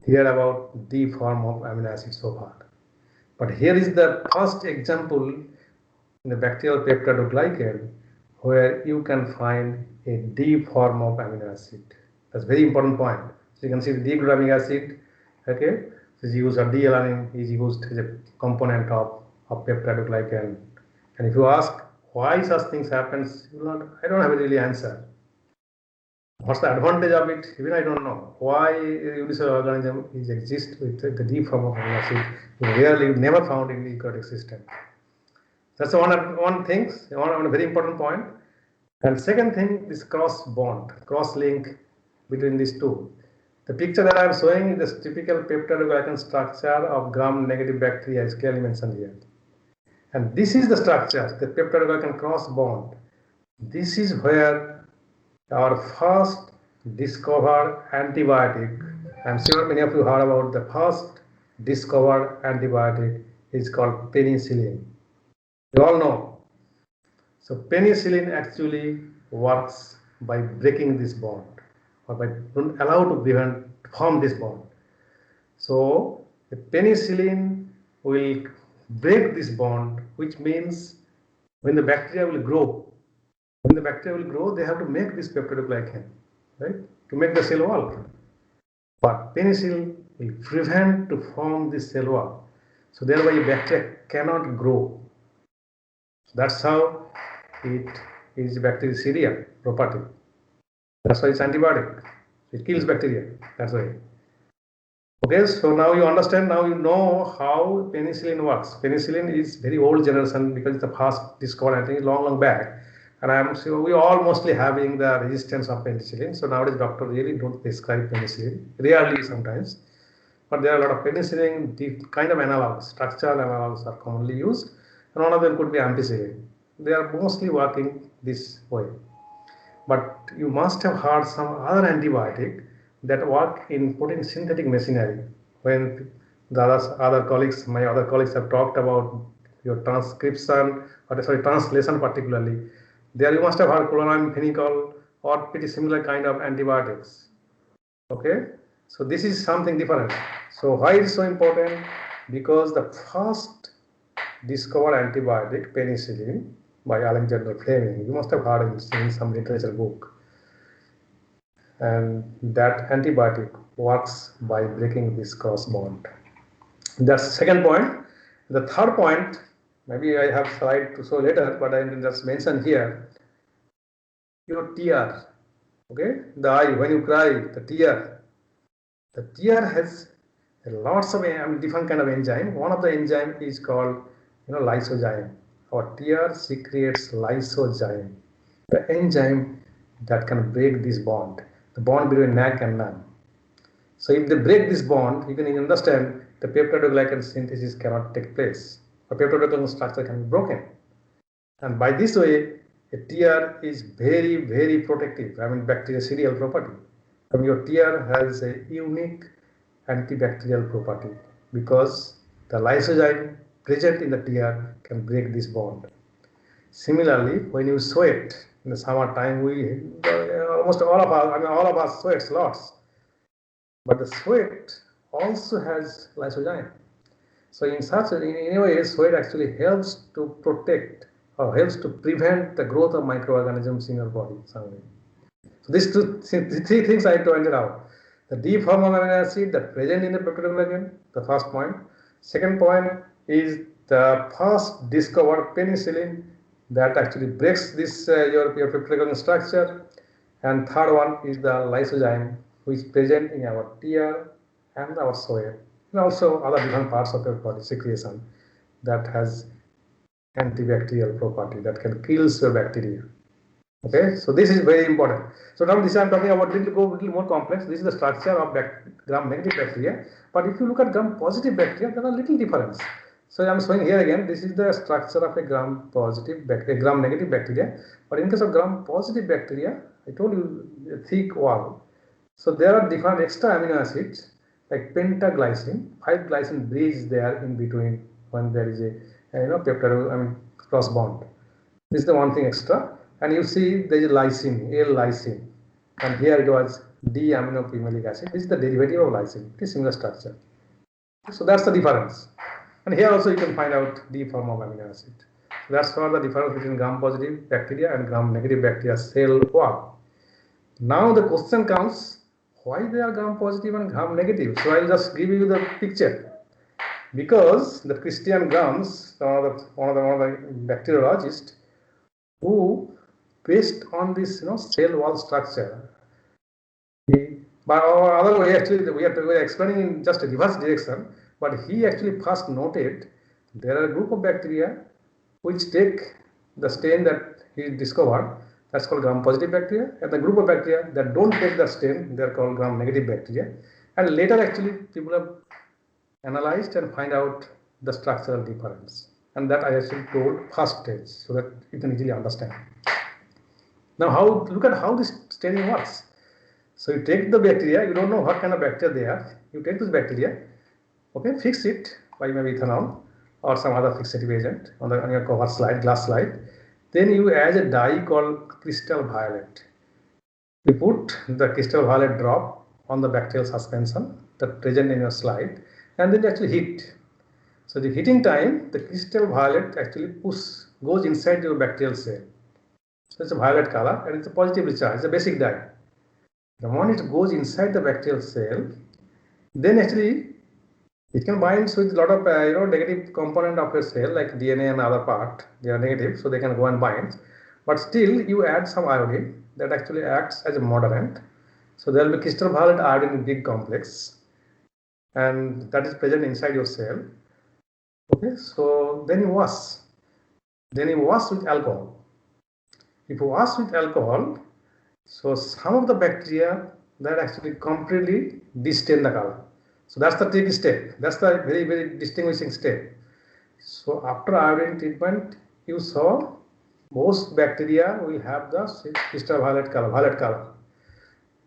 Speaker 1: hear about D form of amino acid so far. But here is the first example in the bacterial peptidoglycan where you can find a D form of amino acid. That's a very important point. So you can see the D-glutamic acid, okay, is used, or D-alanine is used as a component of peptidoglycan. And if you ask why such things happens, I don't have a really answer. What's the advantage of it? Even I don't know. Why unicellular organism exists with the D form of amino acid? Rarely, never found in the eukaryotic system. That's one thing, one very important point. And second thing is cross bond, cross link between these two. The picture that I am showing is the typical peptidoglycan structure of gram-negative bacteria, as clearly mentioned here. And this is the structure, the peptidoglycan cross bond. This is where our first discovered antibiotic, I'm sure many of you heard about the first discovered antibiotic, is called penicillin. You all know. So penicillin actually works by breaking this bond, or by allow to prevent form this bond. So the penicillin will break this bond, which means when the bacteria will grow, they have to make this peptidoglycan, right, to make the cell wall. But penicillin will prevent to form this cell wall, so thereby bacteria cannot grow. So that's how it is bactericidal property. That's why it's antibiotic. It kills bacteria. That's why. Okay, so now you understand, now you know how penicillin works. Penicillin is very old generation because it's the first discovered, I think, long back. And I'm sure we all mostly having the resistance of penicillin. So nowadays doctors really don't prescribe penicillin, rarely sometimes. But there are a lot of penicillin, the kind of analogs, structural analogs are commonly used. And one of them could be ampicillin. They are mostly working this way. But you must have heard some other antibiotic that work in putting synthetic machinery. When the other colleagues, my other colleagues have talked about your transcription, or sorry, translation particularly, there you must have heard chlorine, phenicol, or pretty similar kind of antibiotics. Okay, so this is something different. So why it is so important? Because the first discovered antibiotic, penicillin, by Alexander Fleming, you must have heard it in some literature book. And that antibiotic works by breaking this cross bond. That's the second point. The third point, maybe I have slide to show later, but I will just mention here. Your tear, okay, the eye, when you cry, the tear has lots of different kind of enzyme. One of the enzyme is called, lysozyme. Our tear secretes lysozyme, the enzyme that can break this bond, the bond between neck and nerve. So if they break this bond, you can understand the peptidoglycan synthesis cannot take place. A peptidoglycan structure can be broken. And by this way, a tear is very, very protective. Bactericidal property. Your tear has a unique antibacterial property because the lysozyme present in the tear can break this bond. Similarly, when you sweat in the summertime, almost all of us sweats lots. But the sweat also has lysozyme. So in a way, sweat actually helps to protect or helps to prevent the growth of microorganisms in your body. So these three things I pointed out. The D form of amino acid that present in the peptidoglycan, the first point. Second point is the first discovered penicillin that actually breaks this your peptidoglycan structure. And third one is the lysozyme, which is present in our tear and our sweat, and also other different parts of your body secretion that has antibacterial property that can kill your bacteria. Okay, so this is very important. So now this I am talking about little more complex. This is the structure of gram-negative bacteria. But if you look at gram-positive bacteria, there are little difference. So I am showing here again. This is the structure of a gram-positive bacteria, gram-negative bacteria. But in case of gram-positive bacteria, I told you a thick wall. So there are different extra amino acids like pentaglycine. 5 glycine bridge there in between when there is a peptide cross bond. This is the one thing extra. And you see there is lysine, L-lysine, and here it was D-aminopimelic acid. This is the derivative of lysine. It is similar structure. So that's the difference. And here also you can find out D form of amino acid. So that's for the difference between gram-positive bacteria and gram-negative bacteria cell wall. Now the question comes, why they are gram-positive and gram-negative? So I'll just give you the picture. Because the Christian Grams, one of the bacteriologists, who based on this cell wall structure, by our other way actually we are explaining in just a reverse direction, but he actually first noted there are a group of bacteria which take the stain that he discovered, that's called gram-positive bacteria, and the group of bacteria that don't take the stain, they are called gram-negative bacteria. And later actually people have analyzed and find out the structural difference, and that I actually told first stage so that you can easily understand. Now look at how this staining works. So you take the bacteria, you don't know what kind of bacteria they are, you take this bacteria, okay, fix it by maybe ethanol, or some other fixative agent on your cover slide, glass slide. Then you add a dye called crystal violet. You put the crystal violet drop on the bacterial suspension that present in your slide, and then actually heat. So the heating time, the crystal violet actually goes inside your bacterial cell. So it's a violet color and it's a positively charged, it's a basic dye. The moment it goes inside the bacterial cell, then actually it can bind with a lot of negative component of your cell like DNA and other part. They are negative, so they can go and bind. But still, you add some iodine that actually acts as a moderant. So there will be crystal violet iodine big complex, and that is present inside your cell. Okay, so then you wash. Then you wash with alcohol. If you wash with alcohol, so some of the bacteria that actually completely distain the color. So that's the tricky step. That's the very, very distinguishing step. So after iodine treatment, you saw most bacteria will have the crystal violet color.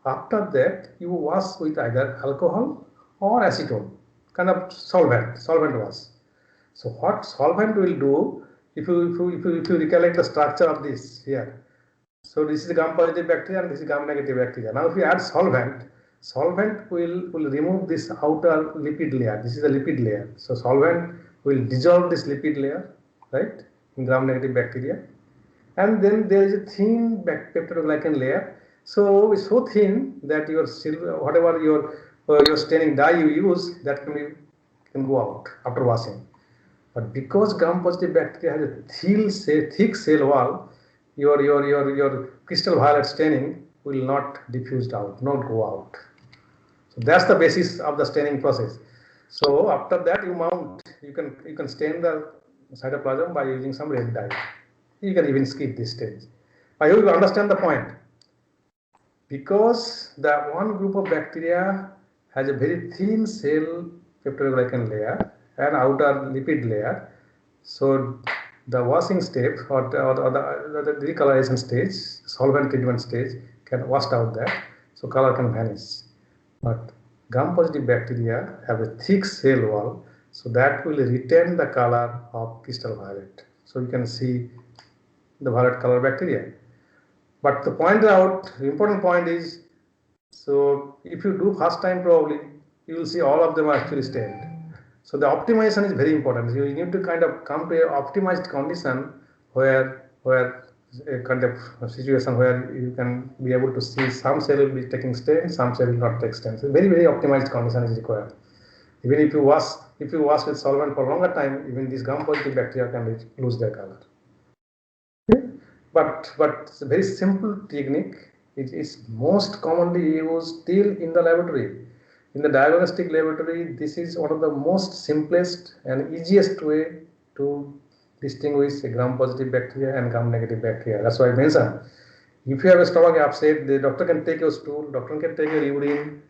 Speaker 1: After that, you wash with either alcohol or acetone, kind of solvent wash. So what solvent will do, if you recollect the structure of this here. So this is gram-positive bacteria and this is gram-negative bacteria. Now if you add solvent will remove this outer lipid layer. This is a lipid layer. So solvent will dissolve this lipid layer, right, in gram-negative bacteria. And then there is a thin peptidoglycan layer. So it's so thin that your whatever your staining dye you use, that can go out after washing. But because gram-positive bacteria has a thick cell wall, your crystal violet staining will not diffuse out, not go out. So that's the basis of the staining process. So after that you mount, you can stain the cytoplasm by using some red dye. You can even skip this stage. I hope you understand the point. Because the one group of bacteria has a very thin cell peptidoglycan layer and outer lipid layer, so the washing step or the decolorization stage, solvent treatment stage, can wash out that, so color can vanish. But gram-positive bacteria have a thick cell wall, so that will retain the color of crystal violet. So you can see the violet color bacteria. But the important point is, so if you do first time probably, you will see all of them are actually stained. So the optimization is very important. So you need to kind of come to an optimized condition where a kind of situation where you can be able to see some cell will be taking stain, some cell will not take stain. So very, very optimized condition is required. Even if you wash with solvent for longer time, even these gram-positive bacteria can lose their color. Okay? But it's a very simple technique. It is most commonly used still in the laboratory. In the diagnostic laboratory, this is one of the most simplest and easiest way to distinguish a gram-positive bacteria and gram-negative bacteria. That's why I mentioned, if you have a stomach upset, the doctor can take your stool, doctor can take your urine,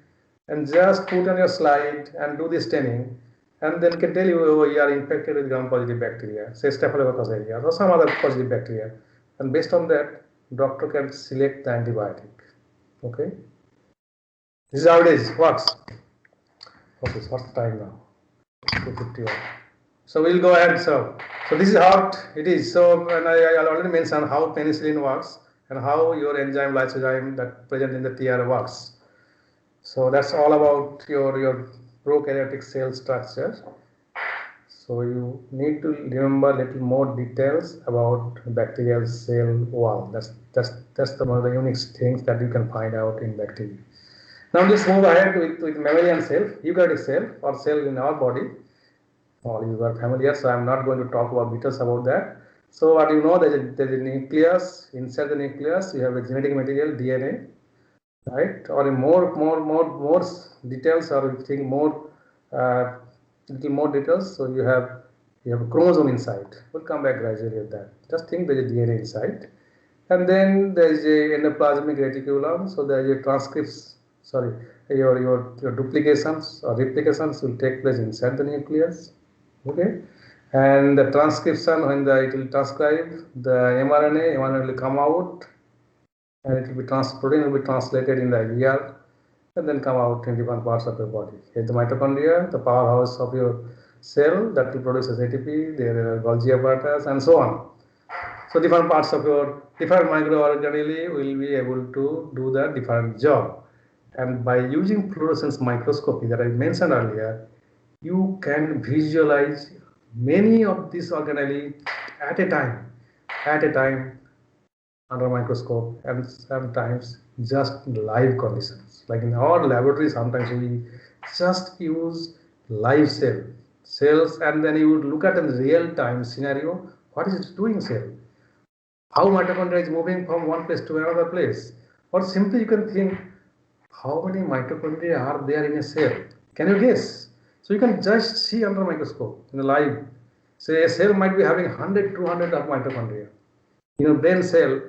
Speaker 1: and just put on your slide and do the staining, and then can tell you, oh, you are infected with gram-positive bacteria, say Staphylococcus aureus or some other positive bacteria, and based on that, doctor can select the antibiotic. Okay. This is how it is, works. Okay, so what's the time now? 2:50. So we'll go ahead. So this is how it is. So, and I already mentioned how penicillin works and how your enzyme lysozyme that present in the TR works. So that's all about your prokaryotic cell structure. So you need to remember a little more details about bacterial cell wall. That's one of the unique things that you can find out in bacteria. Now let's move ahead with mammalian cell, eukaryotic cell or cell in our body. All you are familiar, so I'm not going to talk about details about that. So what you know, there's a nucleus. Inside the nucleus, you have a genetic material, DNA, right? Or more details, or you think little more details. So you have a chromosome inside. We'll come back gradually at that. Just think there's a DNA inside, and then there is a endoplasmic reticulum. So there is a transcripts. Sorry, your duplications or replications will take place inside the nucleus. Okay, and the transcription, when it will transcribe the mRNA will come out, and it will be protein will be translated in the IVR, and then come out in different parts of your body. Here the mitochondria, the powerhouse of your cell that will produce ATP, there are Golgi apparatus, and so on. So different parts of your different microorganelles will be able to do the different job. And by using fluorescence microscopy that I mentioned earlier, you can visualize many of these organelles at a time under microscope, and sometimes just live conditions. Like in our laboratory, sometimes we just use live cells, and then you would look at in real time scenario, what is it doing cell? How mitochondria is moving from one place to another place. Or simply you can think, how many mitochondria are there in a cell? Can you guess? So you can just see under microscope in the live. Say a cell might be having 100, 200 of mitochondria. In a brain cell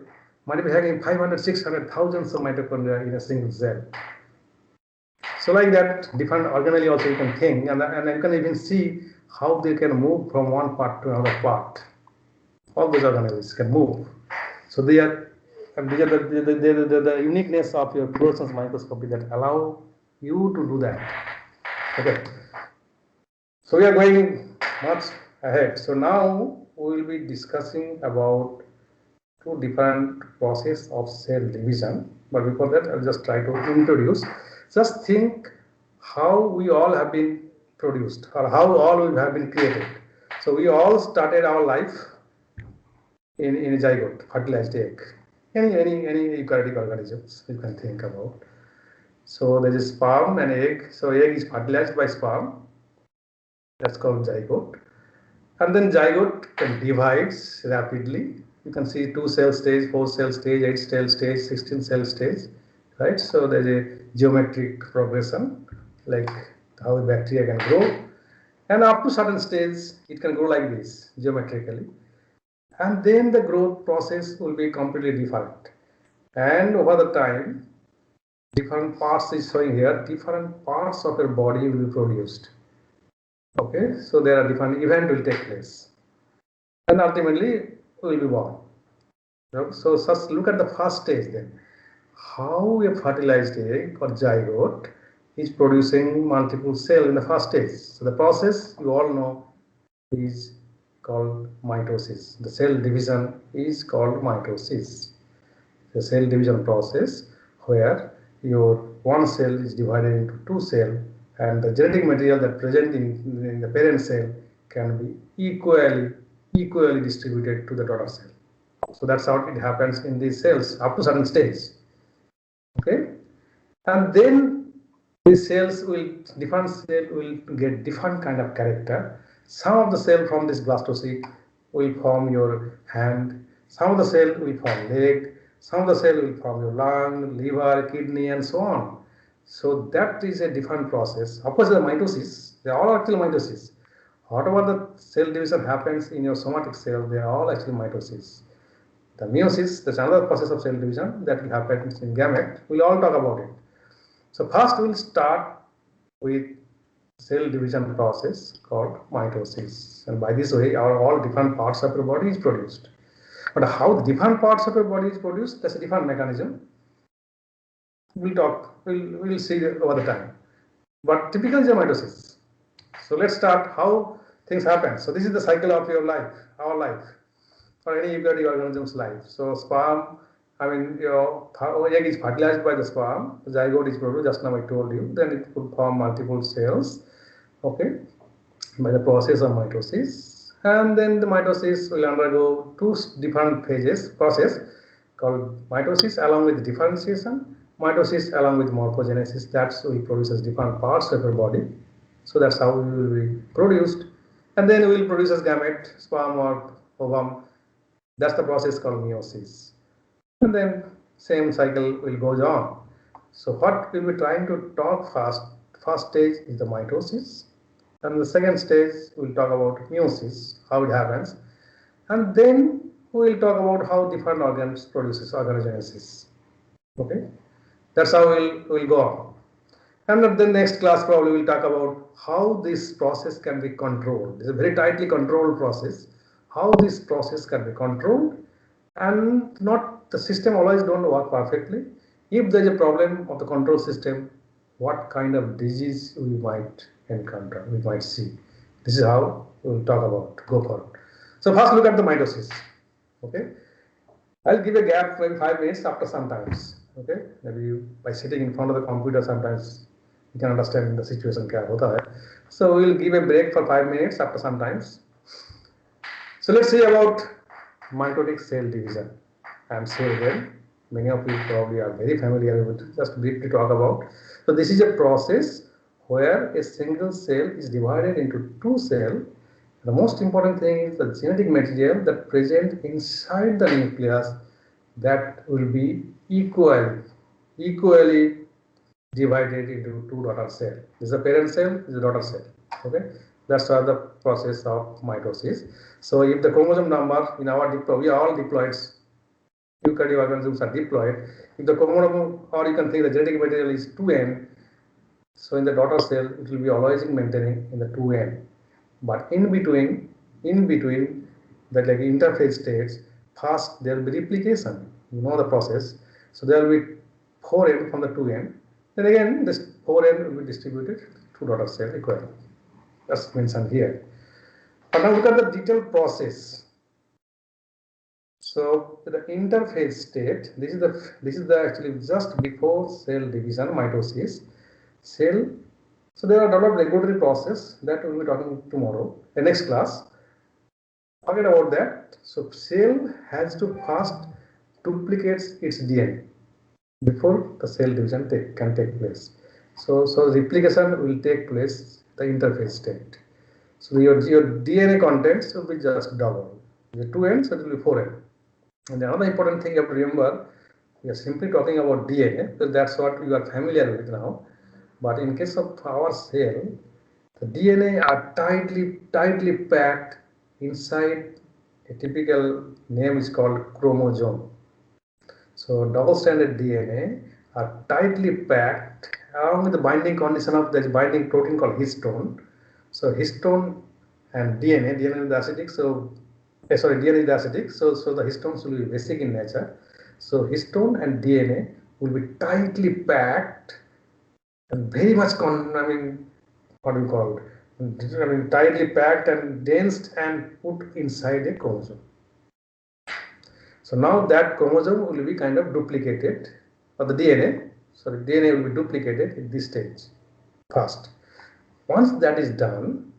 Speaker 1: might be having 500, 600, thousands of mitochondria in a single cell. So like that, different organelles also you can think, and you can even see how they can move from one part to another part. All those organelles can move. So these are the uniqueness of your fluorescence microscopy that allow you to do that. Okay. So we are going much ahead. So now we will be discussing about two different process of cell division. But before that, I'll just try to introduce. Just think how we all have been produced, or how all we have been created. So we all started our life in a zygote, fertilized egg. Any eukaryotic organisms you can think about. So there is sperm and egg. So egg is fertilized by sperm. That's called zygote. And then zygote can divide rapidly. You can see 2 cell stage, 4 cell stage, 8 cell stage, 16 cell stage, right? So there's a geometric progression, like how the bacteria can grow. And up to certain stage, it can grow like this, geometrically. And then the growth process will be completely different. And over the time, different parts is showing here, different parts of your body will be produced. Okay, so there are different events will take place. And ultimately, will be born. So just look at the first stage then. How a fertilized egg or zygote is producing multiple cells in the first stage. So the process you all know is called mitosis. The cell division is called mitosis. The cell division process where your one cell is divided into 2 cells, and the genetic material that present in the parent cell can be equally distributed to the daughter cell. So that's how it happens in these cells up to certain stage. Okay, and then these cells different cell will get different kind of character. Some of the cell from this blastocyst will form your hand. Some of the cell will form leg. Some of the cell will form your lung, liver, kidney, and so on. So that is a different process. Of course, the mitosis, they are all actually mitosis. Whatever the cell division happens in your somatic cell, they are all actually mitosis. The meiosis, that's another process of cell division that will happen in gamete. We'll all talk about it. So first we'll start with cell division process called mitosis. And by this way, all different parts of your body is produced. But how different parts of your body is produced, that's a different mechanism. We'll see over the time. But typical is mitosis. So let's start how things happen. So this is the cycle of your life, our life, or any eukaryotic organism's life. So sperm, your egg is fertilized by the sperm, the zygote is produced, just now I told you, then it will form multiple cells, okay, by the process of mitosis. And then the mitosis will undergo 2 different process called mitosis along with differentiation, mitosis along with morphogenesis. That's we produces different parts of your body. So that's how we will be produced. And then we will produce as gamete, sperm or ovum. That's the process called meiosis. And then same cycle will go on. So what we'll be trying to talk first stage is the mitosis. And the second stage we'll talk about meiosis, how it happens. And then we'll talk about how different organs produces organogenesis. Okay, that's how we'll go on. And then next class probably we'll talk about how this process can be controlled. It's a very tightly controlled process. How this process can be controlled, and not the system always don't work perfectly. If there is a problem of the control system, what kind of disease we might encounter, we might see. This is how we'll talk about, go forward. So first look at the mitosis. Okay, I'll give a gap maybe 5 minutes after some times. Okay, maybe by sitting in front of the computer sometimes you can understand the situation kya hota hai. So we'll give a break for 5 minutes after some times. So let's see about mitotic cell division. I'm sure then many of you probably are very familiar with it. Just briefly talk about. So this is a process where a single cell is divided into two cells. The most important thing is the genetic material that present inside the nucleus that will be equally divided into two daughter cells. This is a parent cell, this is a daughter cell. Okay, that's how the process of mitosis. So if the chromosome number in our we are all diploid, eukaryotic organisms are diploid. If the chromosome, or you can think the genetic material is 2n, so in the daughter cell it will be always maintaining in the 2n. But in between the like interphase states, first there will be replication. You know the process. So there will be 4n from the 2n. Then again this 4n will be distributed to daughter cell equally. That's mentioned here. But now look at the detailed process. So the interphase state, this is the actually just before cell division, mitosis. Cell. So there are a lot of regulatory process that we will be talking tomorrow, the next class. Forget about that. So cell has to first duplicate its DNA before the cell division can take place. So replication will take place the interphase state. So your DNA contents will be just double. The 2n, so it will be 4n. And another important thing you have to remember, we are simply talking about DNA, because that's what you are familiar with now. But in case of our cell, the DNA are tightly packed inside a typical name is called chromosome. So double-stranded DNA are tightly packed along with the binding condition of the binding protein called histone. So histone and DNA is acidic. So DNA is acidic. So the histones will be basic in nature. So histone and DNA will be tightly packed and very much tightly packed and dense and put inside a chromosome. So now that chromosome will be kind of duplicated, or the DNA will be duplicated at this stage first. Once that is done,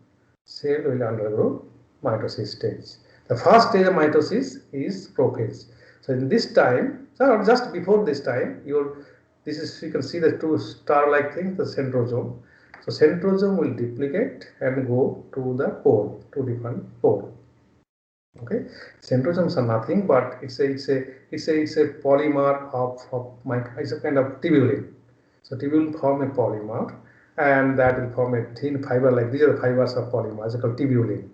Speaker 1: cell will undergo mitosis stage. The first stage of mitosis is prophase. So in this time, so just before this time, you can see the two star-like things, the centrosome. So centrosome will duplicate and go to the pole, to different pole. Okay, centrosomes are nothing but it's a polymer it's a kind of tubulin. So tubulin form a polymer, and that will form a thin fiber, like these are the fibers of polymers, it's called tubulin.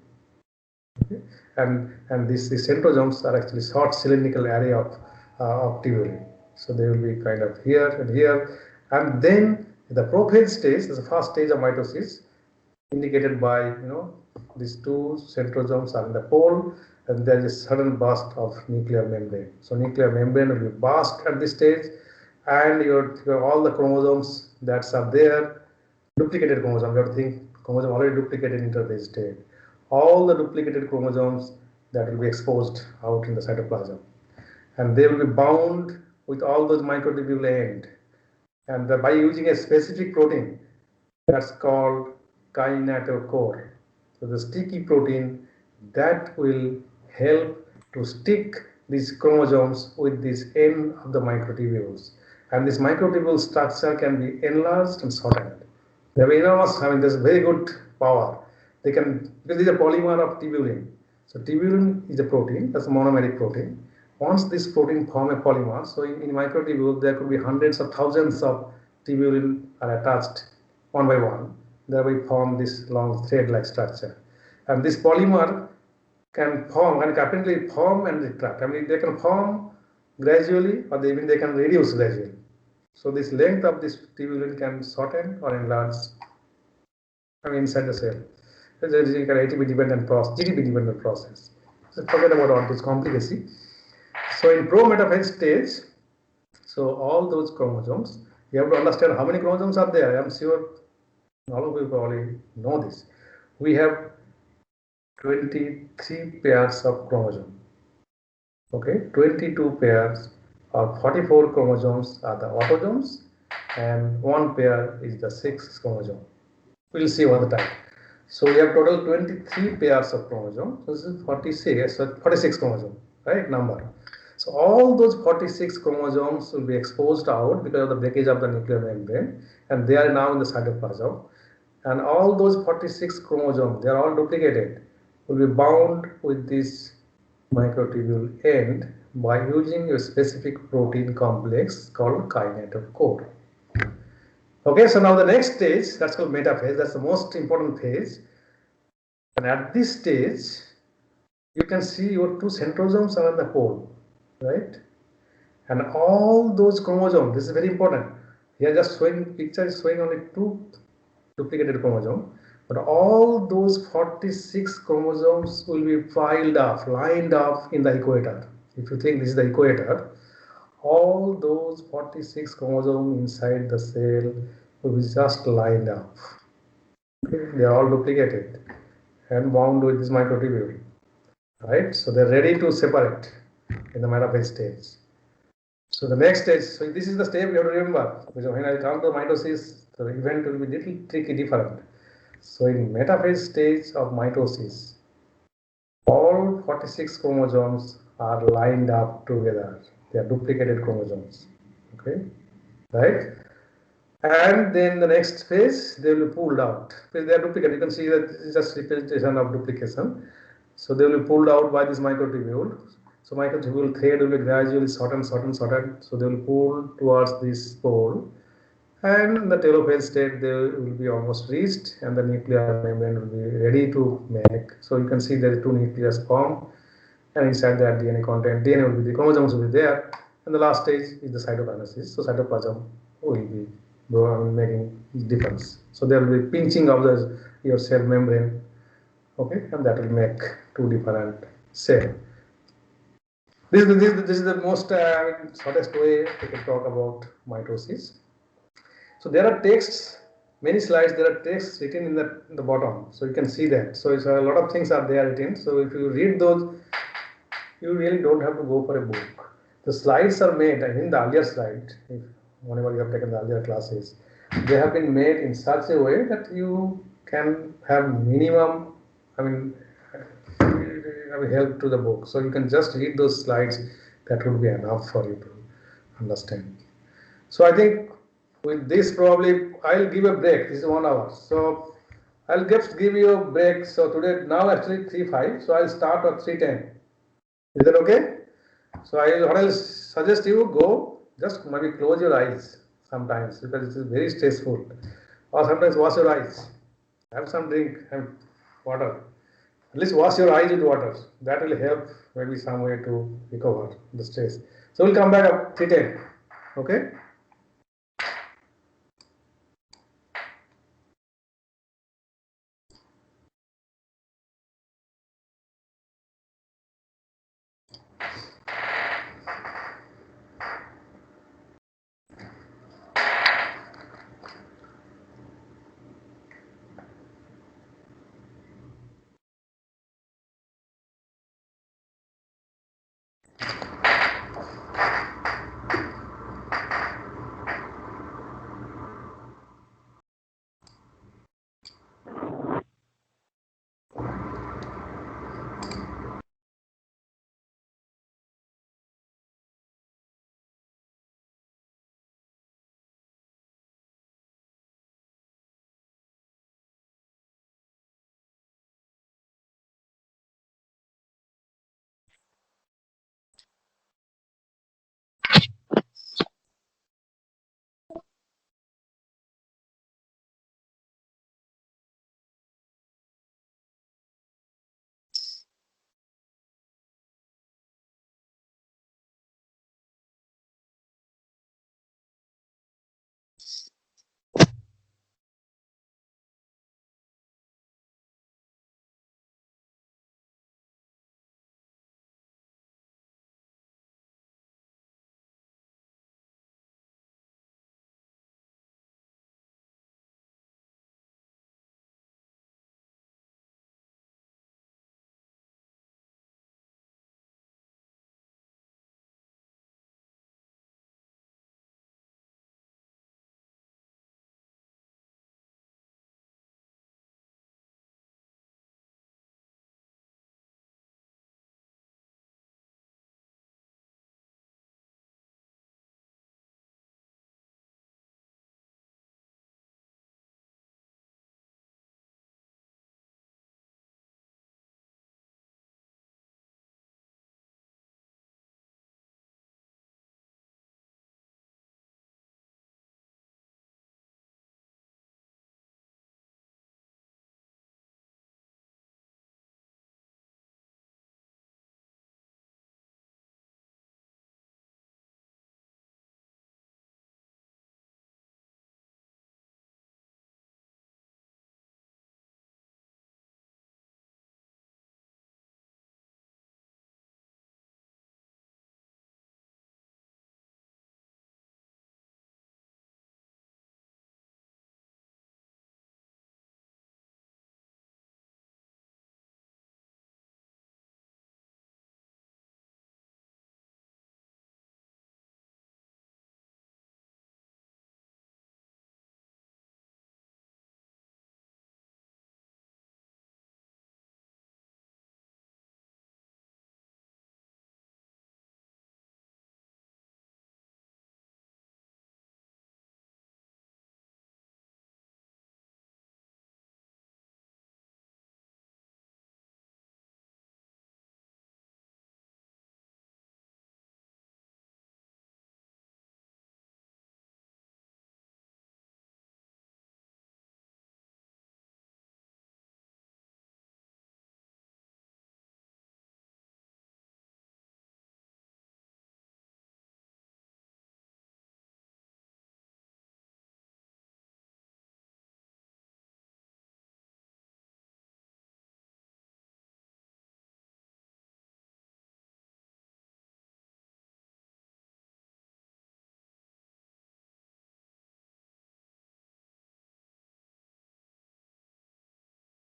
Speaker 1: Okay, and these centrosomes are actually short cylindrical array of tubulin. So they will be kind of here and here, and then the prophase stage is the first stage of mitosis, indicated by these two centrosomes are in the pole, and there is a sudden burst of nuclear membrane. So nuclear membrane will be burst at this stage, and all the chromosomes that are there, duplicated chromosomes. You have to think chromosome already duplicated in interphase state. All the duplicated chromosomes that will be exposed out in the cytoplasm, and they will be bound with all those microtubule end, and by using a specific protein that's called kinetochore. So the sticky protein that will help to stick these chromosomes with this end of the microtubules, and this microtubule structure can be enlarged and shortened. They have enormous, there's very good power. They can, because this is a polymer of tubulin. So tubulin is a protein, that's a monomeric protein. Once this protein form a polymer, so in microtubule there could be hundreds of thousands of tubulin are attached one by one. There we form this long thread-like structure, and this polymer can form and apparently form and retract. They can form gradually, or they can reduce gradually. So this length of this tubulin can shorten or enlarge inside the cell. It's an ATP dependent process, GTP dependent process. So forget about all this complicacy. So in pro-metaphase stage, so all those chromosomes, you have to understand how many chromosomes are there. I am sure all of you probably know this. We have 23 pairs of chromosomes. Okay, 22 pairs of 44 chromosomes are the autosomes, and 1 pair is the 6th chromosome. We'll see over the time. So we have total 23 pairs of chromosomes. This is 46, so 46 chromosome, right, number. So all those 46 chromosomes will be exposed out because of the breakage of the nuclear membrane, and they are now in the cytoplasm. And all those 46 chromosomes, they are all duplicated, will be bound with this microtubule end by using a specific protein complex called kinetochore. Okay, so now the next stage, that's called metaphase, that's the most important phase. And at this stage, you can see your two centrosomes are at the pole, right? And all those chromosomes, this is very important. Here just showing, picture is showing only two duplicated chromosomes, but all those 46 chromosomes will be piled up, lined up in the equator. If you think this is the equator, all those 46 chromosomes inside the cell will be just lined up. Okay, they are all duplicated and bound with this microtubule, right? So they're ready to separate in the metaphase stage. So the next stage, so this is the step you have to remember, because when I come to mitosis, the event will be little tricky, different. So in metaphase stage of mitosis, all 46 chromosomes are lined up together. They are duplicated chromosomes, okay, right? And then the next phase, they will be pulled out. Because they are duplicated. You can see that this is just representation of duplication. So they will be pulled out by this microtubule. So microtubule thread will be gradually shortened. So they will pull towards this pole. And in the telophase state, they will be almost reached, and the nuclear membrane will be ready to make. So you can see there are two nucleus formed, and inside that DNA content, DNA will be the chromosomes will be there. And the last stage is the cytokinesis. So cytoplasm will be making difference. So there will be pinching of your cell membrane, okay, and that will make two different cells. This is the most shortest way we can talk about mitosis. So there are texts, many slides. There are texts written in the bottom, so you can see that. So it's a lot of things are there written. So if you read those, you really don't have to go for a book. The slides are made, and in the earlier slide, if whenever you have taken the earlier classes, they have been made in such a way that you can have minimum, help to the book. So you can just read those slides. That would be enough for you to understand. So I think with this, probably I'll give a break. This is 1 hour. So I'll just give you a break. So today, now actually 3:05. So I'll start at 3:10. Is that okay? So what I'll suggest you go, just maybe close your eyes sometimes, because it is very stressful. Or sometimes wash your eyes. Have some drink, have water. At least wash your eyes with water. That will help maybe some way to recover the stress. So we'll come back at 3:10. Okay?